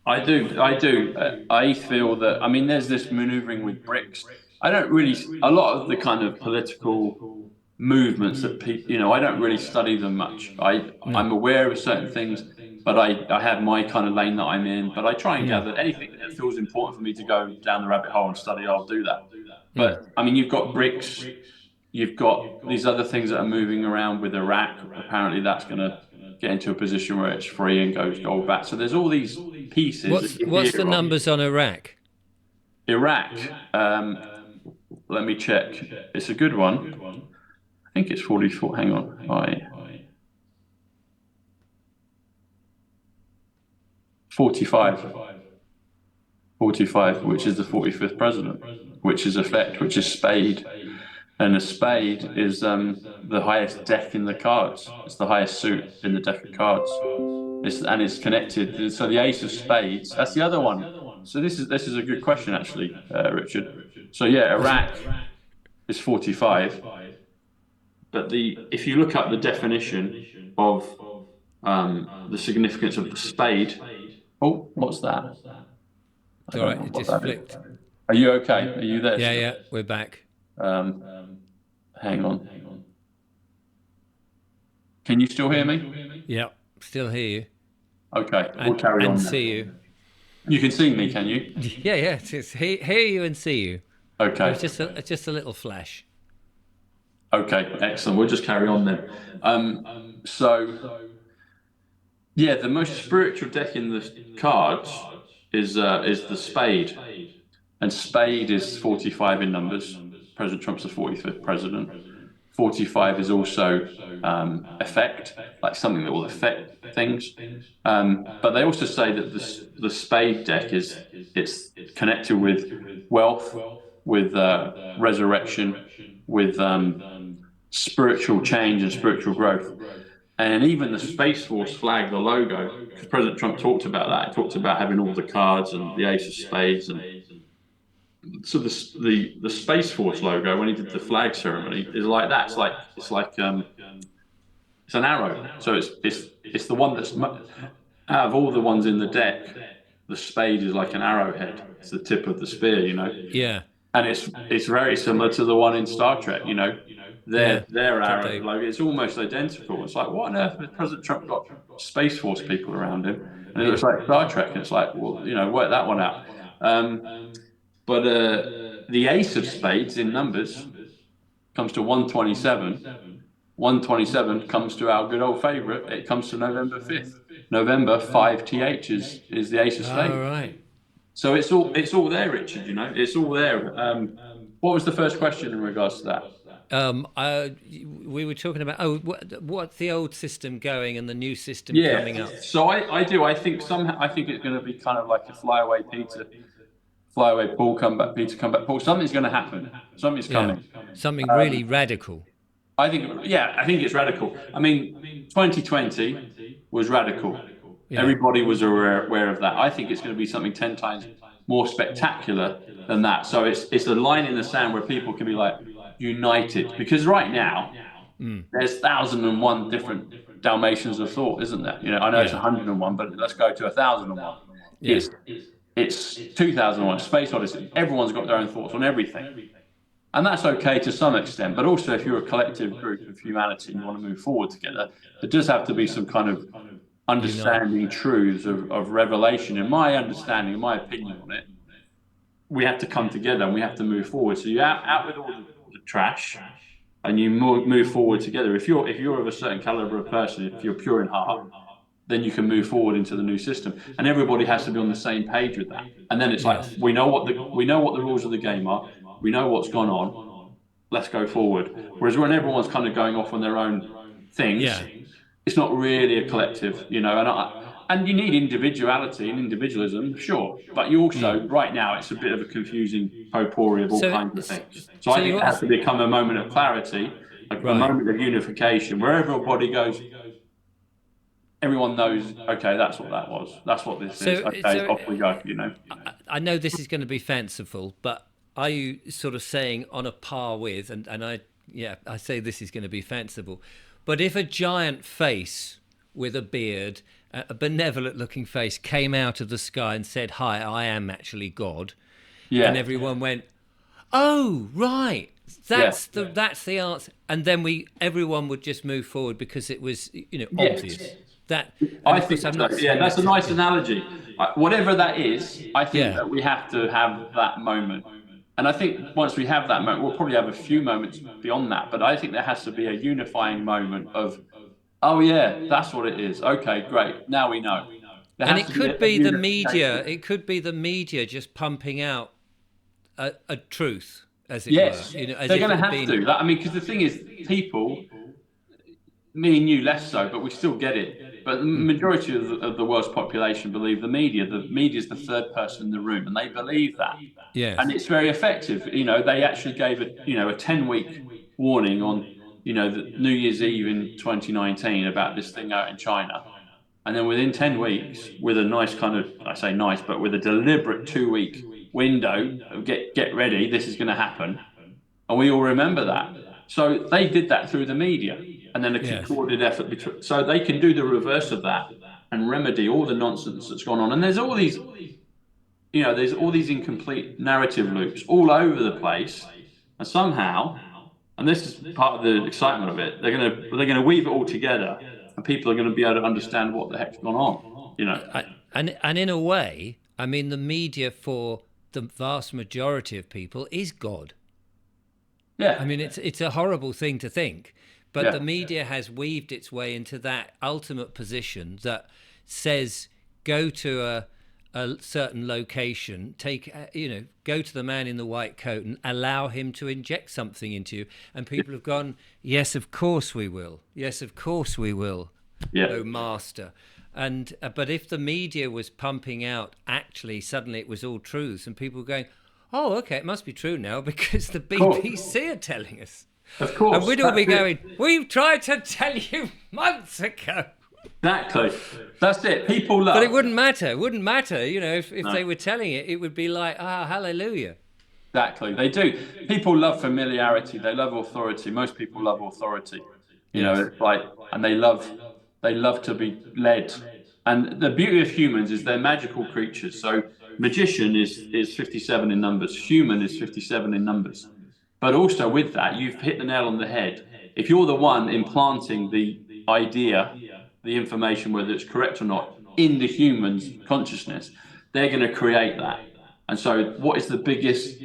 I do. I do. I feel that, I mean, there's this maneuvering with bricks. I don't really, a lot of the kind of political movements that people, I don't really study them much. No. I'm aware of certain things, but I have my kind of lane that I'm in. But I try and Mm. gather anything that feels important for me to go down the rabbit hole and study, I'll do that. Mm. But I mean, you've got bricks, you've got these other things that are moving around with Iraq. Apparently, that's going to get into a position where it's free and goes gold back. So there's all these pieces that you What's the hear of. numbers on Iraq? Iraq, let me check. It's a good one. I think it's 44. Hang on. 45. 45, which is the 45th president, which is effect, which is spade. And a spade is the highest deck in the cards. It's the highest suit in the deck of cards. And it's connected. So the ace of spades, that's the other one. So this is a good question actually, Richard. So yeah, Iraq is 45, but the if you look up the definition of the significance of the spade, oh, what's that? I All don't right, know it what just that is. flicked. Are you okay? Are you there Yeah, still? yeah, we're back. Um, hang on. Can you still hear me? Yeah, still hear you Okay, we'll and carry and on see then. you. You can see me, can you? Yeah, yeah, it's hear you and see you. It was Okay. just a little flash. Okay, excellent. We'll just carry on then. So yeah, the most spiritual deck in the cards is the spade, and spade is 45 in numbers. President Trump's the 45th president. 45 is also effect, like something that will affect things. But they also say that the spade deck it's connected with wealth, with resurrection, with spiritual change and spiritual growth. And even the Space Force flag, the logo, because President Trump talked about that. He talked about having all the cards and the ace of spades. And so the Space Force logo, when he did the flag ceremony, is like that. It's an arrow. So it's the one that's out of all the ones in the deck, the spade is like an arrowhead. It's the tip of the spear. Yeah, And it's very similar to the one in Star Trek. yeah, Their that arrow they. logo, it's almost identical. It's like, what on earth has President Trump got Space Force people around him? And it looks Yeah, like Star Trek. And it's like, well, work that one out. But the ace of spades in numbers comes to 127. 127 comes to our good old favorite. It comes to November 5th. November 5th is the ace of all spades. right. So it's all there, Richard. It's all there. What was the first question in regards to that? We were talking about what's the old system going and the new system Yeah. coming up. So I do. I think it's going to be kind of like a fly away Paul, come back Peter, come back Paul. Something's going to happen. Something's Yeah, coming. something really radical. I think it's radical. I mean, 2020 was radical. Yeah, Everybody was aware of that. I think it's going to be something 10 times more spectacular than that. So it's a line in the sand where people can be like united. Because right now, there's 1,001 different Dalmatians of thought, isn't there? I know it's yeah, 101, but let's go to 1,001. yeah, It's it's 2001 Space Odyssey. Everyone's got their own thoughts on everything. And that's okay to some extent, but also if you're a collective group of humanity and you want to move forward together, there does have to be some kind of unite. understanding truths of revelation. In my understanding, in my opinion on it, we have to come together and we have to move forward. So you're out with all the trash and you move forward together. If you're of a certain caliber of person, if you're pure in heart, then you can move forward into the new system. And everybody has to be on the same page with that. And then it's like Yes. we know what the rules of the game are. We know what's gone on. Let's go forward. Whereas when everyone's kind of going off on their own things, Yeah. it's not really a collective. and you need individuality and individualism, sure, but you also right now it's a bit of a confusing potpourri of all So, kinds of things. So so I think you it has are to become a moment of clarity, a right. moment of unification, where everybody goes, everyone knows, okay, that's what that was, that's what this is. So, Okay, so off we go. You know. I know this is going to be fanciful, but are you sort of saying on a par with, and I say this is going to be fanciful, but if a giant face with a beard, a benevolent looking face, came out of the sky and said, "Hi, I am actually God," and Yeah, everyone went, "Oh, right. yeah, That's the answer," and then everyone would just move forward because it was yes. obvious that. And I of course, think I'm so. not Yeah, saying that's that a to nice analogy. Whatever that is, I think yeah. that we have to have that moment. And I think once we have that moment, we'll probably have a few moments beyond that. But I think there has to be a unifying moment of, oh, yeah, that's what it is. Okay, great. Now we know. There And has it to be could a be the media. unification. It could be the media just pumping out a truth, as it were. Yes, As they're if going it to had have to. been. That, I mean, because the thing is, people, me and you less so, but we still get it. But the majority of the world's population believe the media. The media is the third person in the room, and they believe that. And Yes. it's very effective. They actually gave a 10-week warning on, the New Year's Eve in 2019 about this thing out in China. And then within 10 weeks, with a nice kind of, I say nice, but with a deliberate 2-week window of get ready, this is going to happen. And we all remember that. So they did that through the media and then a Yes. coordinated effort between. So they can do the reverse of that and remedy all the nonsense that's gone on. And there's all these incomplete narrative loops all over the place. And somehow, and this is part of the excitement of it, they're gonna weave it all together, and people are going to be able to understand what the heck's gone on. You know. And in a way, I mean, the media for the vast majority of people is God. I Yeah. mean, it's a horrible thing to think, but the Yeah. media has weaved its way into that ultimate position that says go to a certain location, go to the man in the white coat and allow him to inject something into you. And people have gone, yes, of course we will. Yes, of course we will. Yeah. Oh, master. And but if the media was pumping out, actually, suddenly it was all truths, and people were going, "Oh, okay, it must be true now because the Cool. BBC are telling us." Of And course. we'd all be That's it. going, "We've tried to tell you months ago." Exactly. That's it. People But it love. wouldn't matter. It wouldn't matter. If they No. were telling it, it would be like, hallelujah. Exactly. They do. People love familiarity. They love authority. Most people love authority. Yes. It's like, and they love to be led. And the beauty of humans is they're magical creatures. So magician is 57 in numbers. Human is 57 in numbers. But also with that, you've hit the nail on the head. If you're the one implanting the idea, the information, whether it's correct or not, in the human's consciousness, they're going to create that. And so, what is the biggest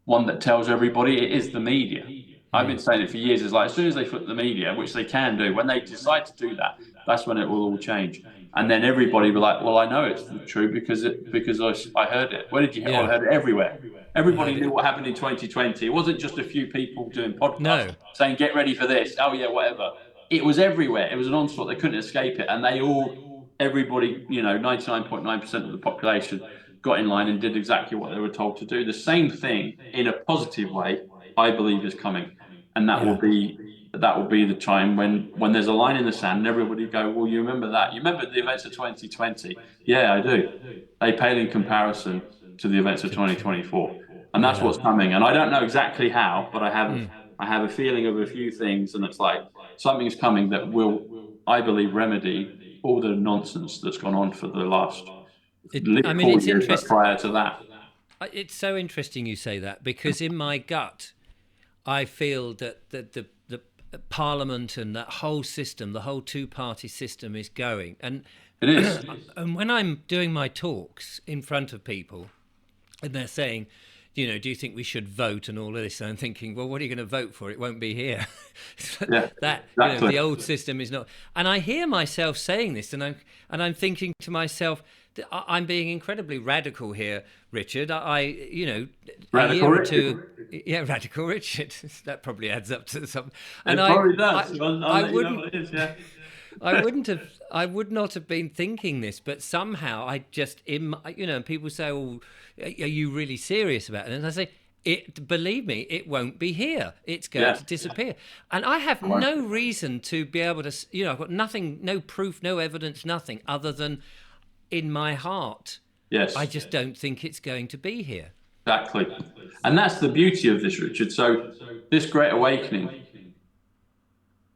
one that tells everybody? It is the media. I've been saying it for years. It's like as soon as they flip the media, which they can do, when they decide to do that, that's when it will all change. And then everybody will be like, "Well, I know it's true because I heard it. Where did you hear? Oh, I Yeah. heard it everywhere. I Everybody heard knew it. what happened in 2020. It wasn't just a few people doing podcasts No. saying, get ready for this. Oh, yeah, whatever. It was everywhere. It was an onslaught. They couldn't escape it. And everybody, 99.9% of the population got in line and did exactly what they were told to do. The same thing in a positive way, I believe, is coming. And that will Yeah. be the time when there's a line in the sand and everybody go, well, you remember that? You remember the events of 2020? Yeah, I do. They pale in comparison to the events of To tr- 2024. And that's yeah. what's coming. And I don't know exactly how, but I have a feeling of a few things, and it's like something's coming that will, I believe, remedy all the nonsense that's gone on for the last I mean, 4 it's years, but interesting. prior to that. It's so interesting you say that because in my gut, I feel that the Parliament and that whole system, the whole two-party system, is going. And It is. and when I'm doing my talks in front of people, and they're saying, do you think we should vote and all of this? And I'm thinking, well, what are you going to vote for? It won't be here. Yeah, That exactly. the old system is not. And I hear myself saying this, and I'm thinking to myself, I'm being incredibly radical here, Richard. A Radical year or Richard. two, yeah, radical Richard. That probably adds up to something. And It I, probably I, does. I'll I let you know wouldn't. what it is, yeah. I would not have been thinking this, but somehow I just, and people say, "Oh, are you really serious about it?" And I say, believe me, it won't be here. It's going Yeah. to disappear. And I have Right. no reason to be able to, I've got nothing, no proof, no evidence, nothing other than in my heart. I Yes, just don't think it's going to be here. exactly. And that's the beauty of this, Richard. So this great awakening,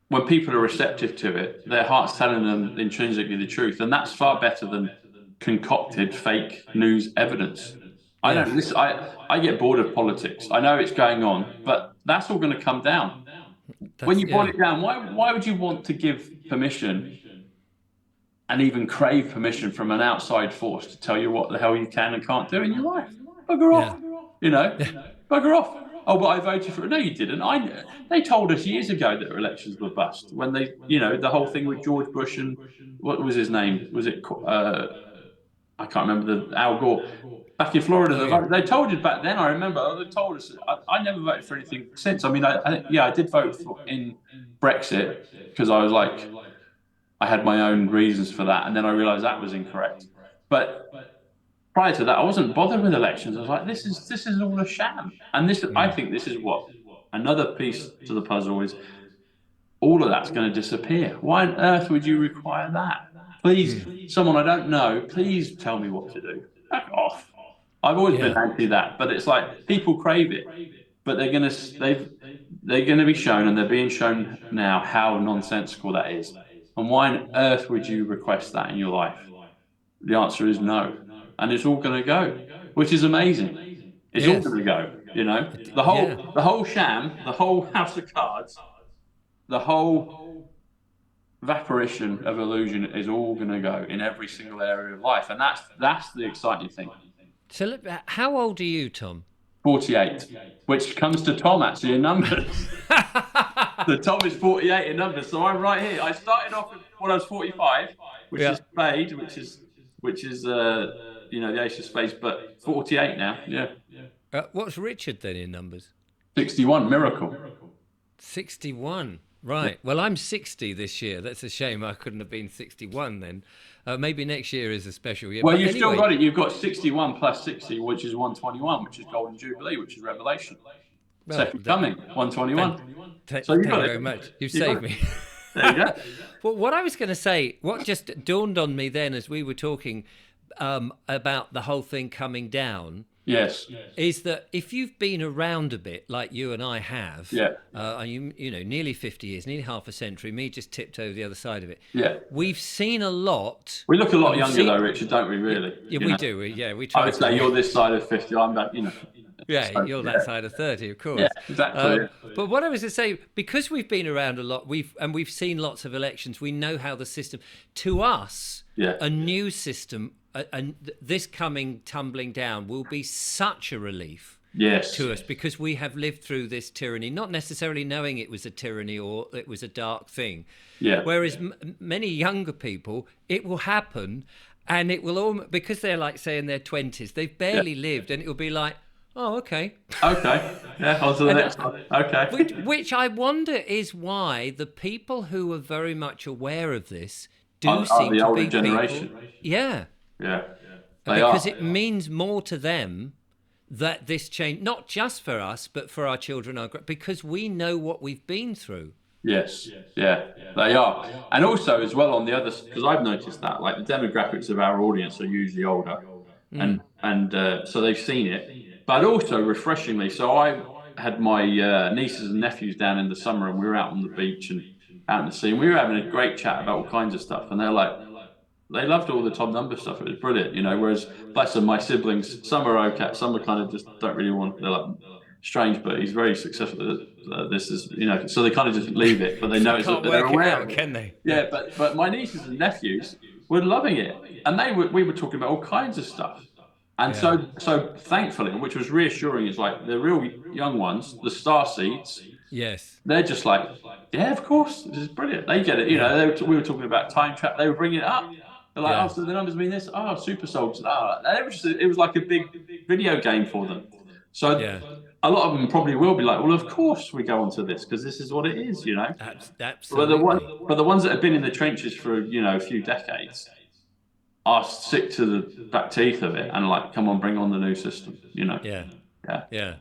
when people are receptive to it, their heart's telling them intrinsically the truth, and that's far better than concocted fake news evidence. I Yes. don't listen. I get bored of politics. I know it's going on, but that's all going to come down. When That's, you boil yeah. it down, why would you want to give permission and even crave permission from an outside force to tell you what the hell you can and can't do in your life? Bugger Yeah. off, you know, bugger off. Oh, but I voted for it. No, you didn't. They told us years ago that elections were bust when the whole thing with George Bush and what was his name? Was it? I can't remember the Al Gore back in Florida. Oh, yeah. They told you back then. I remember they told us. I never voted for anything since. I mean, I did vote in Brexit because I was like, I had my own reasons for that, and then I realised that was incorrect. But prior to that, I wasn't bothered with elections. I was like, this is all a sham, and I think this is what another piece to the puzzle is. All of that's going to disappear. Why on earth would you require that? Please, someone I don't know, please tell me what to do. Back off. I've always been Yeah. anti that, but it's like people crave it, but they're gonna be shown, and they're being shown now how nonsensical that is. And why on earth would you request that in your life? The answer is no, and it's all going to go, which is amazing. It's all Yes. going to go. The Yeah. whole sham, the whole house of cards, the whole vaporition of illusion is all going to go in every single area of life, and that's the exciting thing. So, how old are you, Tom? 48, which comes to Tom actually in numbers. The Tom is 48 in numbers, so I'm right here. I started off when I was 45, which Yeah. is spade, which is the ace of spades, but 48 now. Yeah, What's Richard then in numbers? 61 miracle. 61. Right. Well, I'm 60 this year. That's a shame I couldn't have been 61 then. Maybe next year is a special year. Well, But you've still anyway, got it. You've got 61 plus 60, which is 121, which is golden jubilee, which is revelation. well, Second coming, 121. So thank you got you it. very much. You've You got saved it. me. There you go. Well, what I was going to say, what just dawned on me then as we were talking about the whole thing coming down, Yes. is that if you've been around a bit, like you and I have, Yeah. nearly 50 years, nearly half a century, me just tipped over the other side of it. Yeah. We've seen a lot. We look a lot We've younger seen- though, Richard, don't we? Really? Yeah, You we know? do. We I try would to. say you're this side of 50. I'm back. Yeah, So, you're yeah. that side of 30, of Yeah. course. Exactly. But what I was to say, because we've been around a lot, we've seen lots of elections. We know how the system. To us, Yeah. a new system, and this coming tumbling down, will be such a relief Yes. to us because we have lived through this tyranny, not necessarily knowing it was a tyranny or it was a dark thing. Yeah. Whereas many younger people, it will happen, and it will all because they're like say in their 20s, they've barely lived, and it will be like, oh, okay. Okay. Yeah. On to the next one. Okay. Which I wonder is why the people who are very much aware of this do Are seem the to older be generation. people. Yeah, Yeah. They because are. it means more to them that this change, not just for us, but for our children, because we know what we've been through. Yes, yeah, they are. And also, as well, on the other, because I've noticed that, like the demographics of our audience are usually older, and so they've seen it. But also, refreshingly, so I had my nieces and nephews down in the summer, and we were out on the beach and out in the sea, and we were having a great chat about all kinds of stuff. And they're like, they loved all the Tom Number stuff. It was brilliant, Whereas, bless them, my siblings, some are okay, some are kind of just don't really want. They're like strange, but he's very successful. This is, so they kind of just leave it, but they know it's Can't they're work it aware out, of it. can they? Yeah, but my nieces and nephews were loving it, and we were talking about all kinds of stuff. And so thankfully, which was reassuring, is like the real young ones, the star seeds. Yes. They're just like, yeah, of course, this is brilliant. They get it. We were talking about time trap. They were bringing it up. They're like, oh, so the numbers mean this. Oh, super soldiers. Oh, it was like a big video game for them. So a lot of them probably will be like, well, of course we go onto this because this is what it is, you know. Absolutely. But the ones that have been in the trenches for a few decades are sick to the back teeth of it and like, come on, bring on the new system, you know. Yeah. Yeah, Yeah.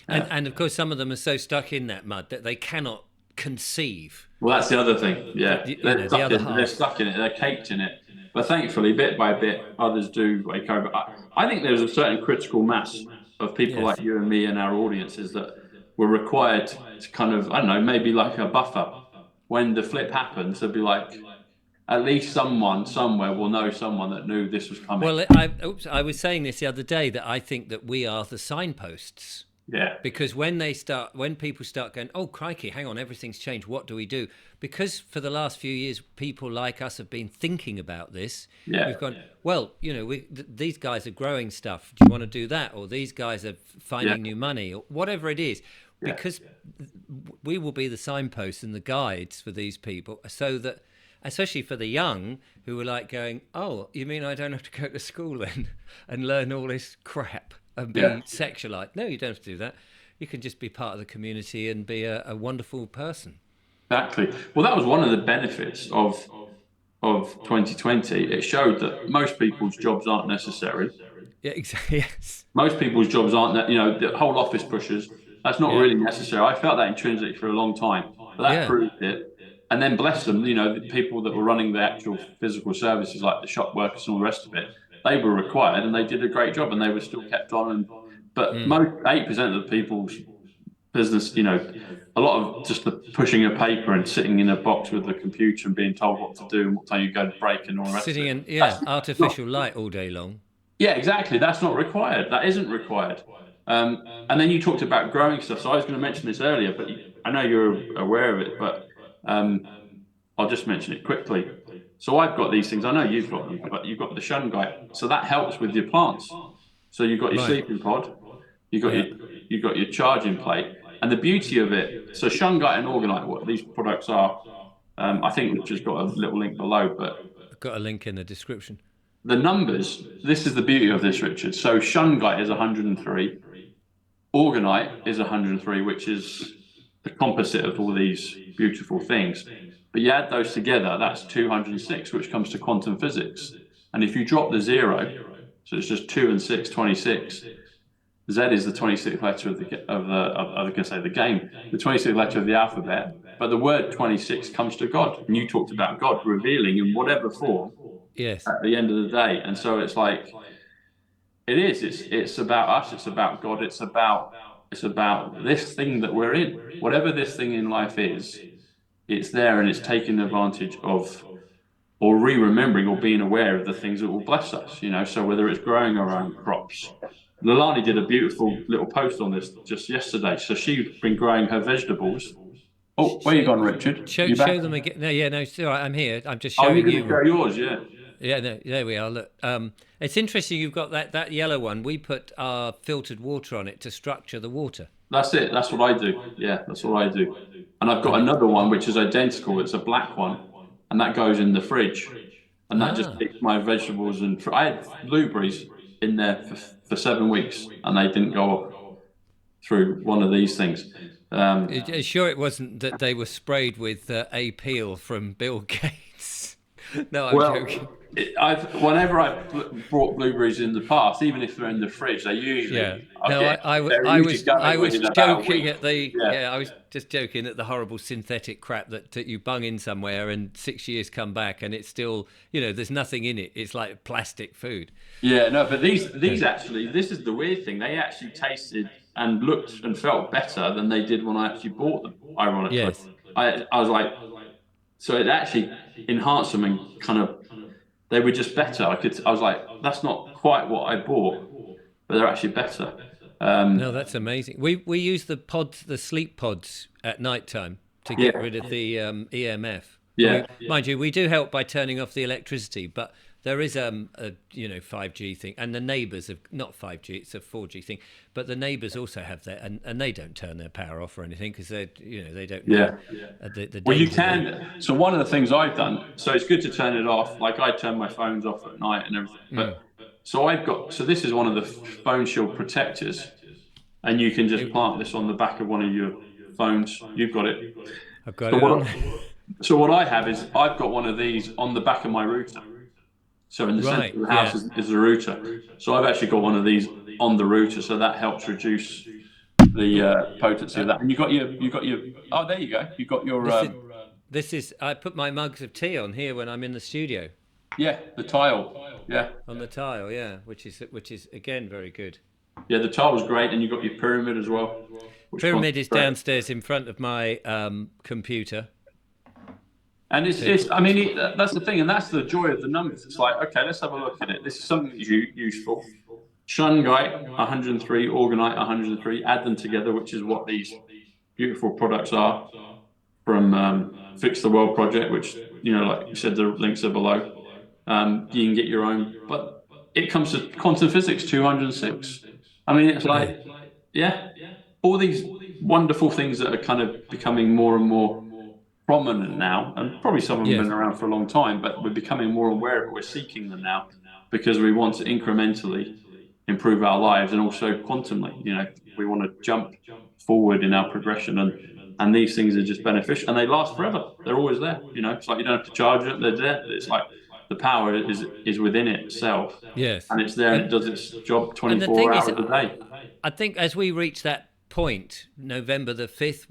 yeah. And of course, some of them are so stuck in that mud that they cannot conceive Well, that's the other thing. Yeah, the other they're half. stuck in it. They're caked in it. But thankfully, bit by bit, others do wake over. I think there's a certain critical mass of people like Yes. you and me and our audiences that were required to kind of, I don't know, maybe like a buffer. When the flip happens, they'll be like, at least someone somewhere will know someone that knew this was coming. Well, I was saying this the other day that I think that we are the signposts. Yeah, Because when people start going, oh crikey, hang on, everything's changed. What do we do? Because for the last few years, people like us have been thinking about this. yeah, We've gone, well, these guys are growing stuff. Do you want to do that? Or these guys are yeah, finding new money, or whatever it is. yeah. Because we will be the signposts and the guides for these people, so that, especially for the young who are like going, oh, you mean I don't have to go to school then and learn all this crap and be Yeah. sexualized? No, you don't have to do that. You can just be part of the community and be a wonderful person. Exactly. Well, that was one of the benefits of 2020. It showed that most people's jobs aren't necessary. Yeah, exactly. Yes. Most people's jobs aren't that, the whole office pushers, that's not Yeah. really necessary. I felt that intrinsically for a long time, but that Yeah. proved it. And then bless them, the people that were running the actual physical services, like the shop workers and all the rest of it, they were required and they did a great job and they were still kept on. But Mm. most 8% of the people's business, a lot of just the pushing a paper and sitting in a box with the computer and being told what to do and what time you go to break and all the rest of Sitting it. in, That's yeah, not, artificial light all day long. yeah, exactly. That's not required. That isn't required. And then you talked about growing stuff. So I was going to mention this earlier, but I know you're aware of it, but I'll just mention it quickly. So I've got these things. I know you've got them, but you've got the shun guide. So that helps with your plants. So you've got your Right. sleeping pod, you've got Yeah. your charging plate, and the beauty of it. So shungite and orgonite, what these products are. I think Richard's got a little link below, but I've got a link in the description. the numbers. This is the beauty of this, Richard. So shungite is 103, orgonite is 103, which is the composite of all these beautiful things. But you add those together, that's 206, which comes to quantum physics. And if you drop the zero, so it's just 2 and 6, 26. Z is the 26th letter I was going to say the game, the 26th letter of the alphabet. But the word 26 comes to God. And you talked about God revealing in whatever form Yes. at the end of the day. And so it's like, it is, it's about us, it's about God, it's about this thing that we're in. Whatever this thing in life is, it's there and it's taking advantage of or re-remembering or being aware of the things that will bless us, So whether it's growing our own crops. Lalani did a beautiful little post on this just yesterday. So she's been growing her vegetables. Oh, where you gone, Richard? You back? Show them again. No, yeah, no, it's all right. I'm here. I'm just Oh, you're showing going to you. show yours, yeah. Yeah, no, there we are. Look, it's interesting. You've got that yellow one. We put our filtered water on it to structure the water. That's it. That's what I do. Yeah, that's what I do. And I've got And another one which is identical. It's a black one, and that goes in the fridge, and that just ah, keeps my vegetables and I had blueberries in there for 7 weeks, and they didn't go through one of these things. sure it wasn't that they were sprayed with a peel from Bill Gates. No, I'm Well, joking. whenever I've brought blueberries in the past, even if they're in the fridge, they Yeah. usually No, they're I usually was going within about a joking week. at the Yeah, yeah I was just joking at the horrible synthetic crap that you bung in somewhere and 6 years come back and it's still there's nothing in it. It's like plastic food. yeah, no, but Yeah. these actually, this is the weird thing. They actually tasted and looked and felt better than they did when I actually bought them. Ironically, Yes. I was like, so it actually enhanced them and kind of they were just better. I was like, that's not quite what I bought, but they're actually better. No, that's amazing. We use the pods, the sleep pods at night time to Yeah, get rid of the EMF. yeah, Mind you, we do help by turning off the electricity, but there is a 5G thing, and the neighbours have not 5G, it's a 4G thing, but the neighbours also have that, and they don't turn their power off or anything because they don't know yeah. the Well, you danger. can. So one of the things I've done, so it's good to turn it off. Like I turn my phones off at night and everything. But so this is one of the phone shield protectors. and you can just plant this on the back of one of your phones. You've got it. I've got So it on. what I have is I've got one of these on the back of my router. So in the center Right. of the house Yeah. is the router. So I've actually got one of these on the router, so that helps reduce the Oh, potency of that. And you got your. Oh, there you go. You got your this is this is. I put my mugs of tea on here when I'm in the studio yeah, the tile. Yeah, on the tile. Yeah, which is again very good. yeah, the tile was great, and you got your pyramid as well, which Pyramid is great. downstairs in front of my computer. And So it's I mean that's the thing, and that's the joy of the numbers. It's like, okay, let's have a look at it. This is something that's useful. Shungite 103, Orgonite 103. Add them together, which is what these beautiful products are from Fix the World project, which like you said, the links are below. You can get your own, but it comes to quantum physics 206. I mean, it's yeah, like, yeah, all these wonderful things that are kind of becoming more and more prominent now, and probably some of them have yes, been around for a long time, but we're becoming more aware of it. We're seeking them now because we want to incrementally improve our lives, and also quantumly. We want to jump forward in our progression, and these things are just beneficial, and they last forever. They're always there. It's like you don't have to charge it; they're there. It's like the power is within itself, yes. and it's there, and it does its job And the 24 thing is, hours a day. I think as we reach that point, November the 5th,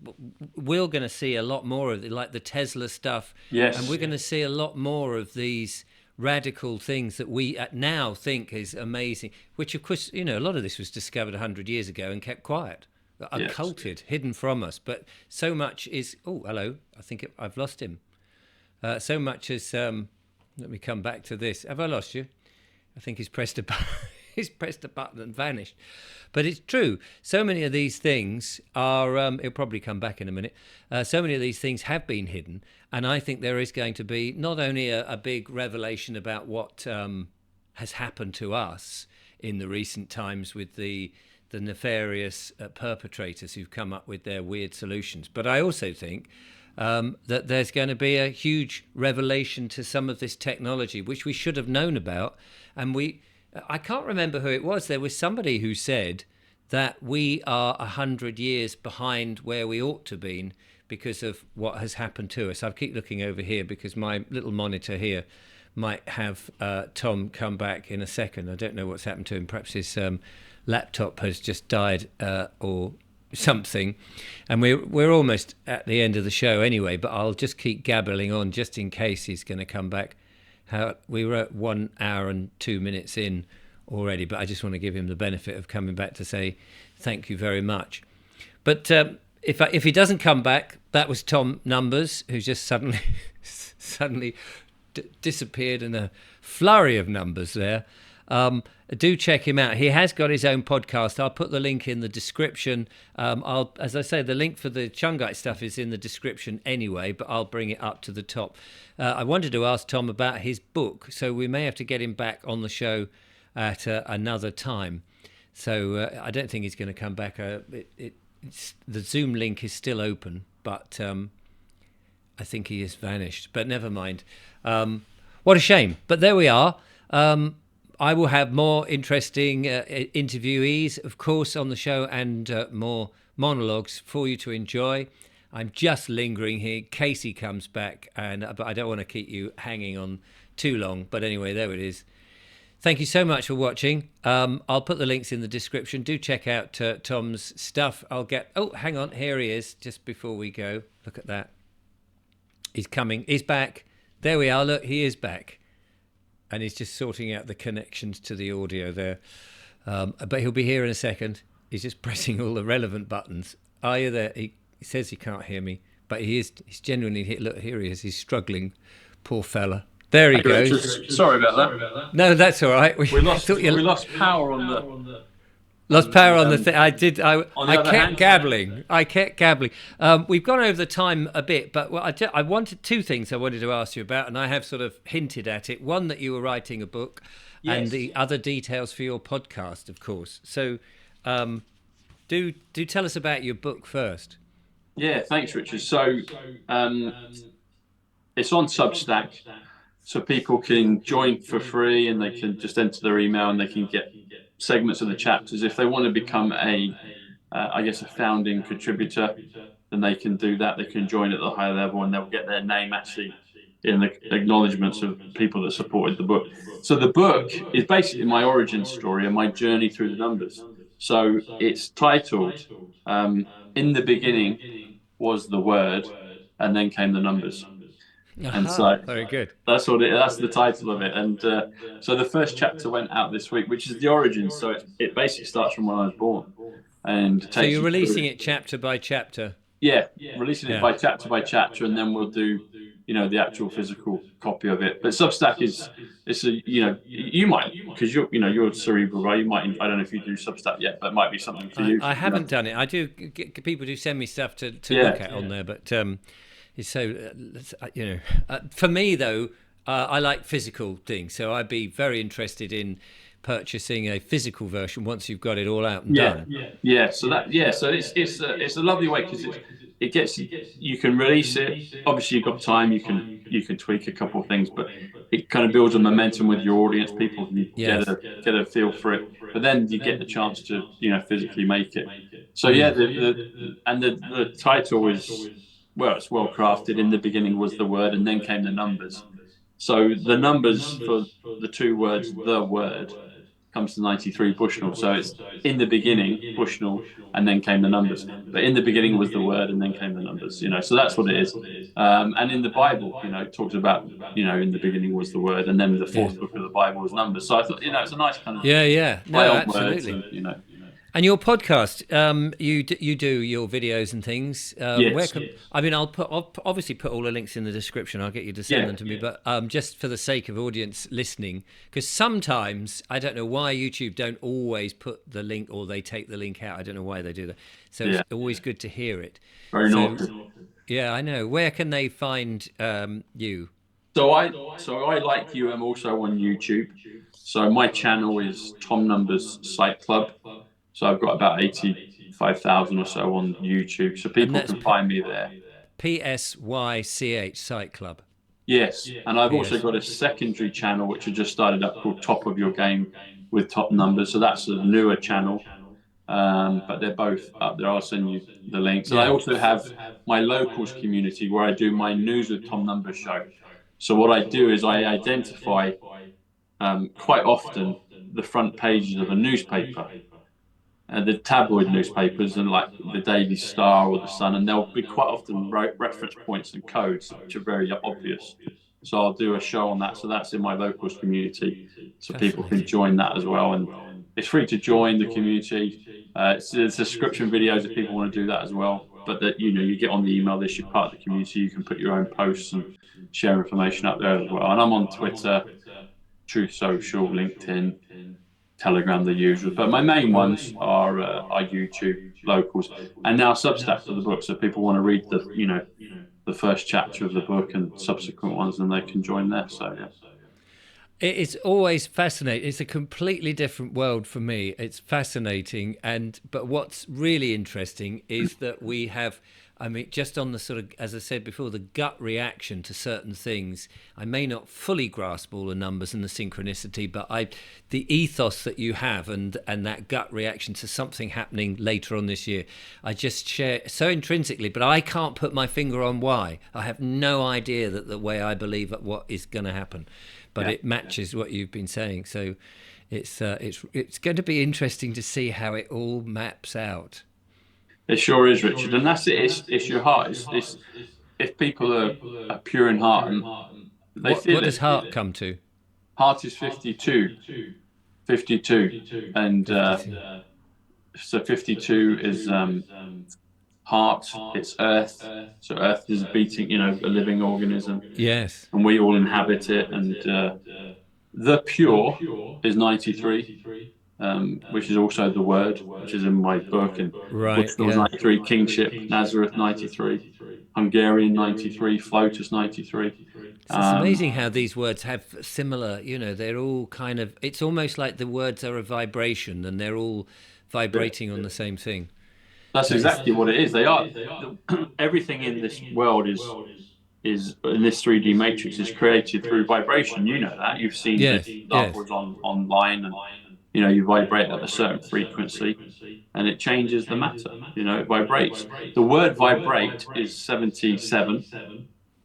we're going to see a lot more of it, like the Tesla stuff. And we're Yes, going to see a lot more of these radical things that we now think is amazing, which, of course, a lot of this was discovered 100 years ago and kept quiet, yes. occulted, hidden from us. But so much is, oh, hello, I think I've lost him. So much as, let me come back to this. Have I lost you? I think he's pressed a button. He's pressed a button and vanished. But it's true. So many of these things are. It'll probably come back in a minute. So many of these things have been hidden, and I think there is going to be not only a big revelation about what has happened to us in the recent times with the nefarious perpetrators who've come up with their weird solutions, but I also think that there's going to be a huge revelation to some of this technology, which we should have known about. And I can't remember who it was. There was somebody who said that we are 100 years behind where we ought to be because of what has happened to us. I keep looking over here because my little monitor here might have Tom come back in a second. I don't know what's happened to him. Perhaps his laptop has just died or something, and we're almost at the end of the show anyway, but I'll just keep gabbling on just in case he's going to come back. We were at 1 hour and 2 minutes in already, but I just want to give him the benefit of coming back to say thank you very much. But if he doesn't come back, that was Tom Numbers, who just suddenly disappeared in a flurry of numbers there. Do check him out. He has got his own podcast. I'll put the link in the description. As I say, the link for the Chungite stuff is in the description anyway, but I'll bring it up to the top. I wanted to ask Tom about his book, so we may have to get him back on the show at another time. So I don't think he's going to come back. The Zoom link is still open, but I think he has vanished. But never mind. What a shame. But there we are. I will have more interesting interviewees, of course, on the show, and more monologues for you to enjoy. I'm just lingering here. Casey comes back, but I don't want to keep you hanging on too long. But anyway, there it is. Thank you so much for watching. I'll put the links in the description. Do check out Tom's stuff. Oh, hang on. Here he is, just before we go. Look at that. He's coming. He's back. There we are. Look, he is back. And he's just sorting out the connections to the audio there. But he'll be here in a second. He's just pressing all the relevant buttons. Are you there? He says he can't hear me, but he's genuinely here. Look, here he is. He's struggling. Poor fella. There he goes. Sorry about that. No, that's all right. We lost power on the. Lost power on the thing. I kept hand. gabbling. We've gone over the time a bit, but I wanted two things I wanted to ask you about, and I have sort of hinted at it. One, that you were writing a book, Yes. and the other details for your podcast, of course. So, do tell us about your book first. Yeah, thanks, Richard. So it's on Substack, so people can join for free, and they can just enter their email, and they can get segments of the chapters. If they want to become a I guess, a founding contributor, then they can do that. They can join at the higher level, and they'll get their name actually in the acknowledgements of people that supported the book. So the book is basically my origin story and my journey through the numbers. So it's titled "In the Beginning Was the Word, and then came the numbers." And Aha, so very good. that's the title of it. And so the first chapter went out this week, which is the origin. So it basically starts from when I was born and So takes you're you releasing through. it chapter by chapter. Yeah, releasing it Yeah. by chapter, and then we'll do, the actual physical copy of it. But Substack is, it's a, you might, because you're a cerebral guy. You might, I don't know if you do Substack yet, but it might be something for you. I haven't done it. I do. People do send me stuff to Yeah, look at on there, but it's so for me though, I like physical things, so I'd be very interested in purchasing a physical version once you've got it all out and yeah, done. yeah. So it's a lovely way because it gets you can release it. Obviously, you've got time. You can tweak a couple of things, but it kind of builds a momentum with your audience. People can get Yes. a feel for it, but then you get the chance to physically make it. So yeah, Mm. the title is, well, it's well crafted. In the beginning was the word, and then came the numbers. So the numbers for the two words, the word, comes to 93 Bushnell. So it's in the beginning, Bushnell, and then came the numbers. But in the beginning was the word, and then came the numbers. So that's what it is. And in the Bible, it talks about, in the beginning was the word, and then the Yeah. fourth book of the Bible was numbers. So I thought, it's a nice kind of Yeah. Yeah. play No, on words, absolutely. and. And your podcast, you do your videos and things. Where Yes. can I mean? I'll obviously put all the links in the description. I'll get you to send Yeah. them to me. But just for the sake of audience listening, because sometimes I don't know why YouTube don't always put the link, or they take the link out. I don't know why they do that. So it's Yeah. always good to hear it. Very So naughty. yeah, I know. Where can they find you? So I like you. I'm also on YouTube. So my channel is Tom Numbers Site Club. So I've got about 85,000 or so on YouTube. So And people that's can find me there. PSYCH Site Club. Yes. And I've also PS. got a secondary channel, which I just started up, called Top of Your Game with Top Numbers. So that's a newer channel. But they're both up there. I'll send you the links. And I Yeah. also have my locals community where I do my News with Tom Numbers show. So what I do is I identify quite often the front pages of a newspaper, the tabloid newspapers, and like the Daily Star or the Sun, and there'll be quite often reference points and codes which are very obvious. So I'll do a show on that. So that's in my locals community, so people can Fascinating. join that as well. And it's free to join the community. It's subscription videos if people want to do that as well. But that you get on the email list, you're part of the community. You can put your own posts and share information up there as well. And I'm on Twitter, Truth Social, LinkedIn, Telegram, the usual. But my main ones are YouTube, locals, and now Substack for the book. So if people want to read the first chapter of the book and subsequent ones, then they can join there. So yeah. It's always fascinating. It's a completely different world for me. It's fascinating, but what's really interesting is that we have, I mean, just on the sort of, as I said before, the gut reaction to certain things. I may not fully grasp all the numbers and the synchronicity, but the ethos that you have and that gut reaction to something happening later on this year, I just share so intrinsically. But I can't put my finger on why. I have no idea that the way I believe at what is going to happen. But Yeah. it matches what you've been saying. So it's going to be interesting to see how it all maps out. It sure is, Richard, and that's it. It's your heart. It's if people are pure in heart and they What feel does it. heart come to? Heart is 52, 52, and 52. so 52 is heart. It's earth. So earth is beating, a living organism, Yes. and we all inhabit it. And the pure is 93, which is also the word, which is in my book. And Right. Bushnell's Yeah. 93, Kingship, Nazareth 93, Hungarian 93, Flotus 93. So it's amazing how these words have similar, they're all kind of, it's almost like the words are a vibration and they're all vibrating on the same thing. That's So it's, exactly what it is. They are everything in this world is in this 3D matrix is created through vibration. You know that. You've seen yes, videos yes. afterwards online, and you vibrate at a certain frequency, and it changes the matter. It vibrates. The word vibrate is 77.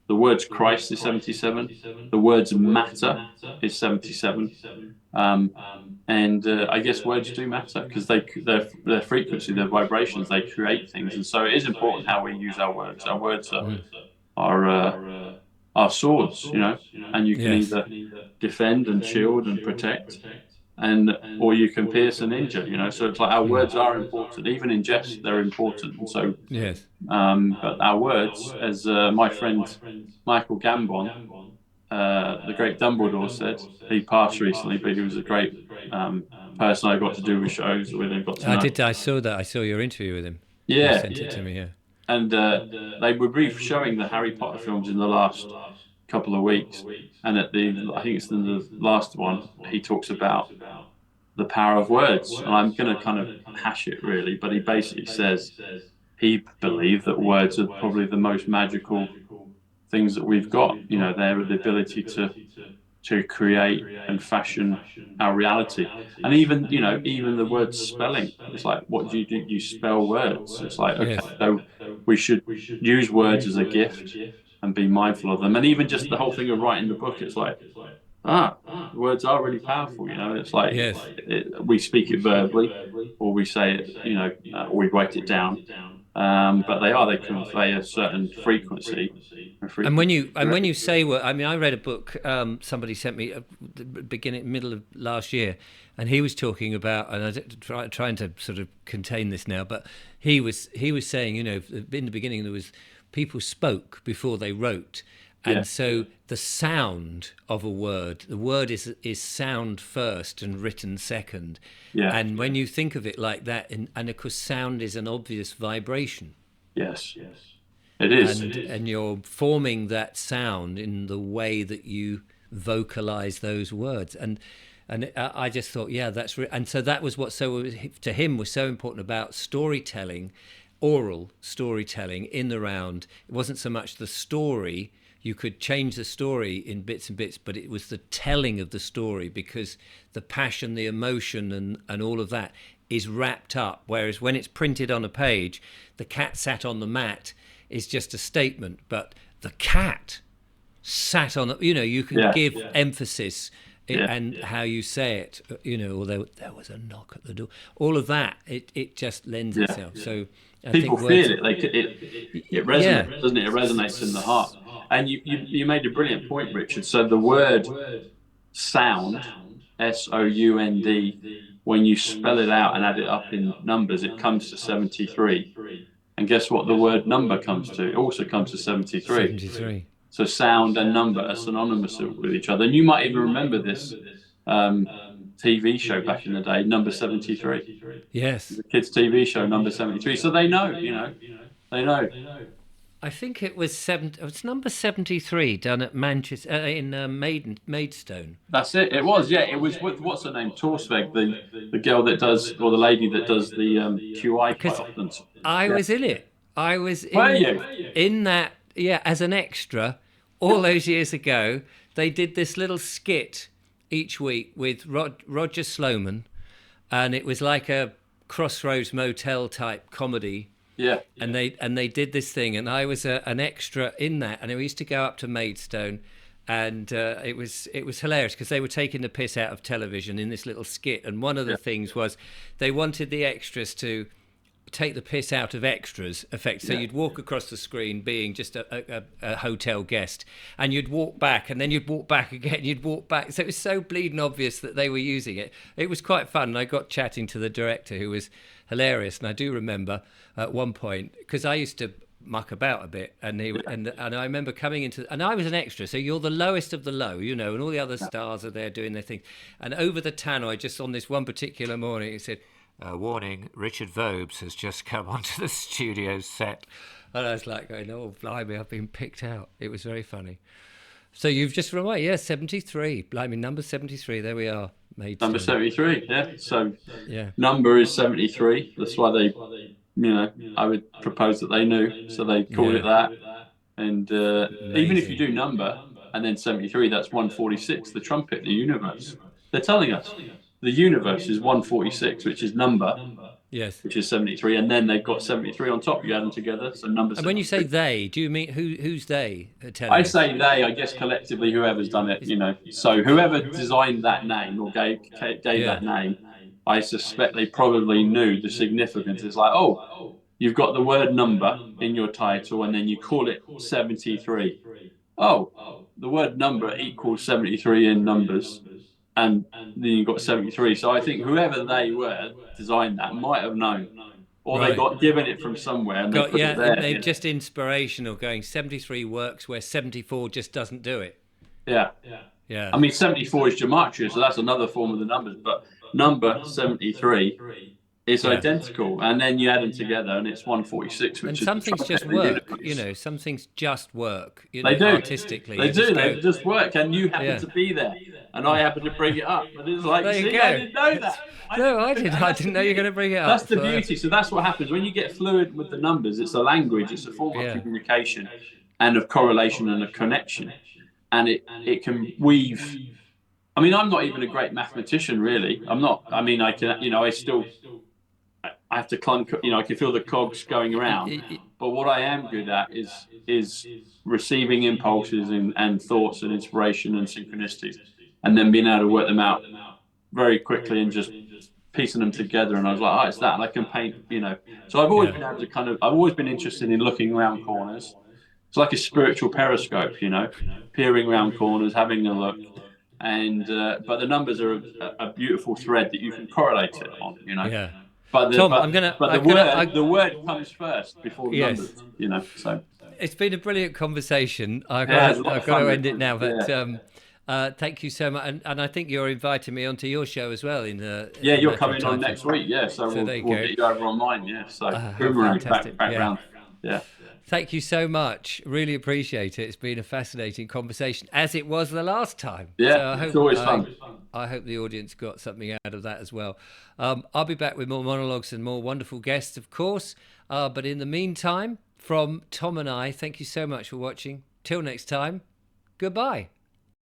The words Christ is 77. The words matter is 77. Um, and I guess words do matter because their frequency, their vibrations, they create things, and so it is important how we use our words. Our words are are swords, and you can Yes. either defend and shield and protect, and or you can pierce and injure. So it's like our words are important, even in jest, they're important. And so, Yes. but our words, as my friend Michael Gambon, the great Dumbledore said, he passed recently, but he was a great person I got to do with shows with and got to I know. did. I saw that. I saw your interview with him. You Yeah, sent it to me. Yeah. and they were showing the Harry Potter films in the last couple of weeks, and I think it's in the last one, he talks about the power of words, and I'm going to kind of hash it really, but he basically says he believed that words are probably the most magical things that we've got. They're the ability to create and fashion our reality. And even the word spelling, it's like, what do? You spell words. It's like, okay, Yes. so we should use words as a gift and be mindful of them. And even just the whole thing of writing the book, it's like, words are really powerful. It's like Yes. we speak it verbally, or we say it, or we write it down. But they convey a certain frequency, a And frequency. when you say what I mean, I read a book somebody sent me at the beginning middle of last year, and he was talking about, and trying to sort of contain this now, but he was saying, in the beginning there was people spoke before they wrote, Yeah, and so the sound of a word, the word is sound first and written second, yeah, and when you think of it like that, and of course sound is an obvious vibration, yes, it is. and you're forming that sound in the way that you vocalize those words, and I just thought, yeah, and so that was what so to him was so important about storytelling, oral storytelling in the round. It wasn't so much the story. You could change the story in bits and bits, but it was the telling of the story, because the passion, the emotion, and all of that is wrapped up. Whereas when it's printed on a page, the cat sat on the mat is just a statement, but the cat sat on, you can Yeah, give emphasis yeah, and how you say it, although there was a knock at the door, all of that, it just lends yeah. itself. So I People think words, feel it. It yeah, resonates, doesn't it? It resonates in the heart. And you made a brilliant point, Richard. So the word sound, SOUND, when you spell it out and add it up in numbers, it comes to 73. And guess what the word number comes to? It also comes to 73. 73. So sound and number are synonymous with each other. And you might even remember this um, TV show back in the day, Number 73. Yes. The kids' TV show, Number 73. So they know, they know. I think it was it's number 73 done at Manchester in Maidstone. That's it. It was, yeah. It was with, what's her name? Torsveg, the girl that does, or the lady that does the QI quite Because often. I Yeah. was in it. I was Were you? in that, yeah, as an extra all those years ago. They did this little skit each week with Roger Sloman, and it was like a Crossroads Motel type comedy. Yeah. And they did this thing, and I was an extra in that, and we used to go up to Maidstone, and it was hilarious because they were taking the piss out of television in this little skit, and one of the Yeah. things was they wanted the extras to take the piss out of extras effect. So Yeah. you'd walk across the screen being just a hotel guest, and you'd walk back, and then you'd walk back again, you'd walk back. So it was so bleeding obvious that they were using it. It was quite fun. And I got chatting to the director, who was hilarious. And I do remember at one point, because I used to muck about a bit, and and I remember coming into, and I was an extra, so you're the lowest of the low, and all the other stars are there doing their thing. And over the tannoy, just on this one particular morning, it said, warning, Richard Vobes has just come onto the studio set. And I was like going, oh, blimey, I've been picked out. It was very funny. So you've just reminded, yeah, 73. Blimey, number 73. There we are. Number 73. Yeah. So Yeah. number is 73. That's why I would propose that they knew. So they called it that. And even if you do number and then 73, that's 146, the trumpet, the universe. They're telling us the universe is 146, which is number. Yes. which is 73, and then they've got 73 on top. You add them together, so number And when you say 73. they, do you mean who's they I telling us? say they, I guess collectively, whoever's done it, So whoever designed that name or gave Yeah. that name, I suspect they probably knew the significance. It's like, oh, you've got the word number in your title, and then you call it 73. Oh, the word number equals 73 in numbers, and then you've got 73. So I think whoever they were designed that might have known, or they Right. got given it from somewhere and they Got put it yeah, and there. they're just inspirational. Going 73 works where 74 just doesn't do it. Yeah. Yeah. I mean, 74 is gematria, so that's another form of the numbers. But number 73 is Yeah. identical. And then you add them together and it's 146, And which is some the things trumpet just of the work, universe. some things just work, They do. artistically. They You just do. They go, just work. And you happen yeah. to be there. And I happen to bring it up. And it's like, There you see, I go. didn't know that. No, I And did. I that's the didn't know you were going beauty. to bring it That's up. the So, beauty. So that's what happens when you get fluid with the numbers. It's a language. It's a form of yeah. communication and of correlation and of connection. And it can weave. I mean, I'm not even a great mathematician, really. I'm not. I mean, I can, I have to clunk, I can feel the cogs going around. But what I am good at is receiving impulses and thoughts and inspiration and synchronicities, and then being able to work them out very quickly and just piecing them together. And I was like, oh, it's that, and I can paint. So I've always Yeah. been able to I've always been interested in looking around corners. It's like a spiritual periscope, peering around corners, having a look. And but the numbers are a beautiful thread that you can correlate it on. Yeah. But the Tom, but but the word comes first before the yes. numbers. So It's been a brilliant conversation. yeah, it's a lot I've of got fun, to end Rick. it now, Yeah, but thank you so much. And I think you're inviting me onto your show as well in yeah, a you're matter of coming on time. next week. Yeah, so So we'll there you we'll go. get you over on mine. Yeah, so How boomerang fantastic. back Yeah. round. Yeah, Thank you so much. Really appreciate it. It's been a fascinating conversation, as it was the last time. yeah, So it's always fun. I hope the audience got something out of that as well. I'll be back with more monologues and more wonderful guests, of course. But in the meantime, from Tom and I, thank you so much for watching. Till next time, goodbye.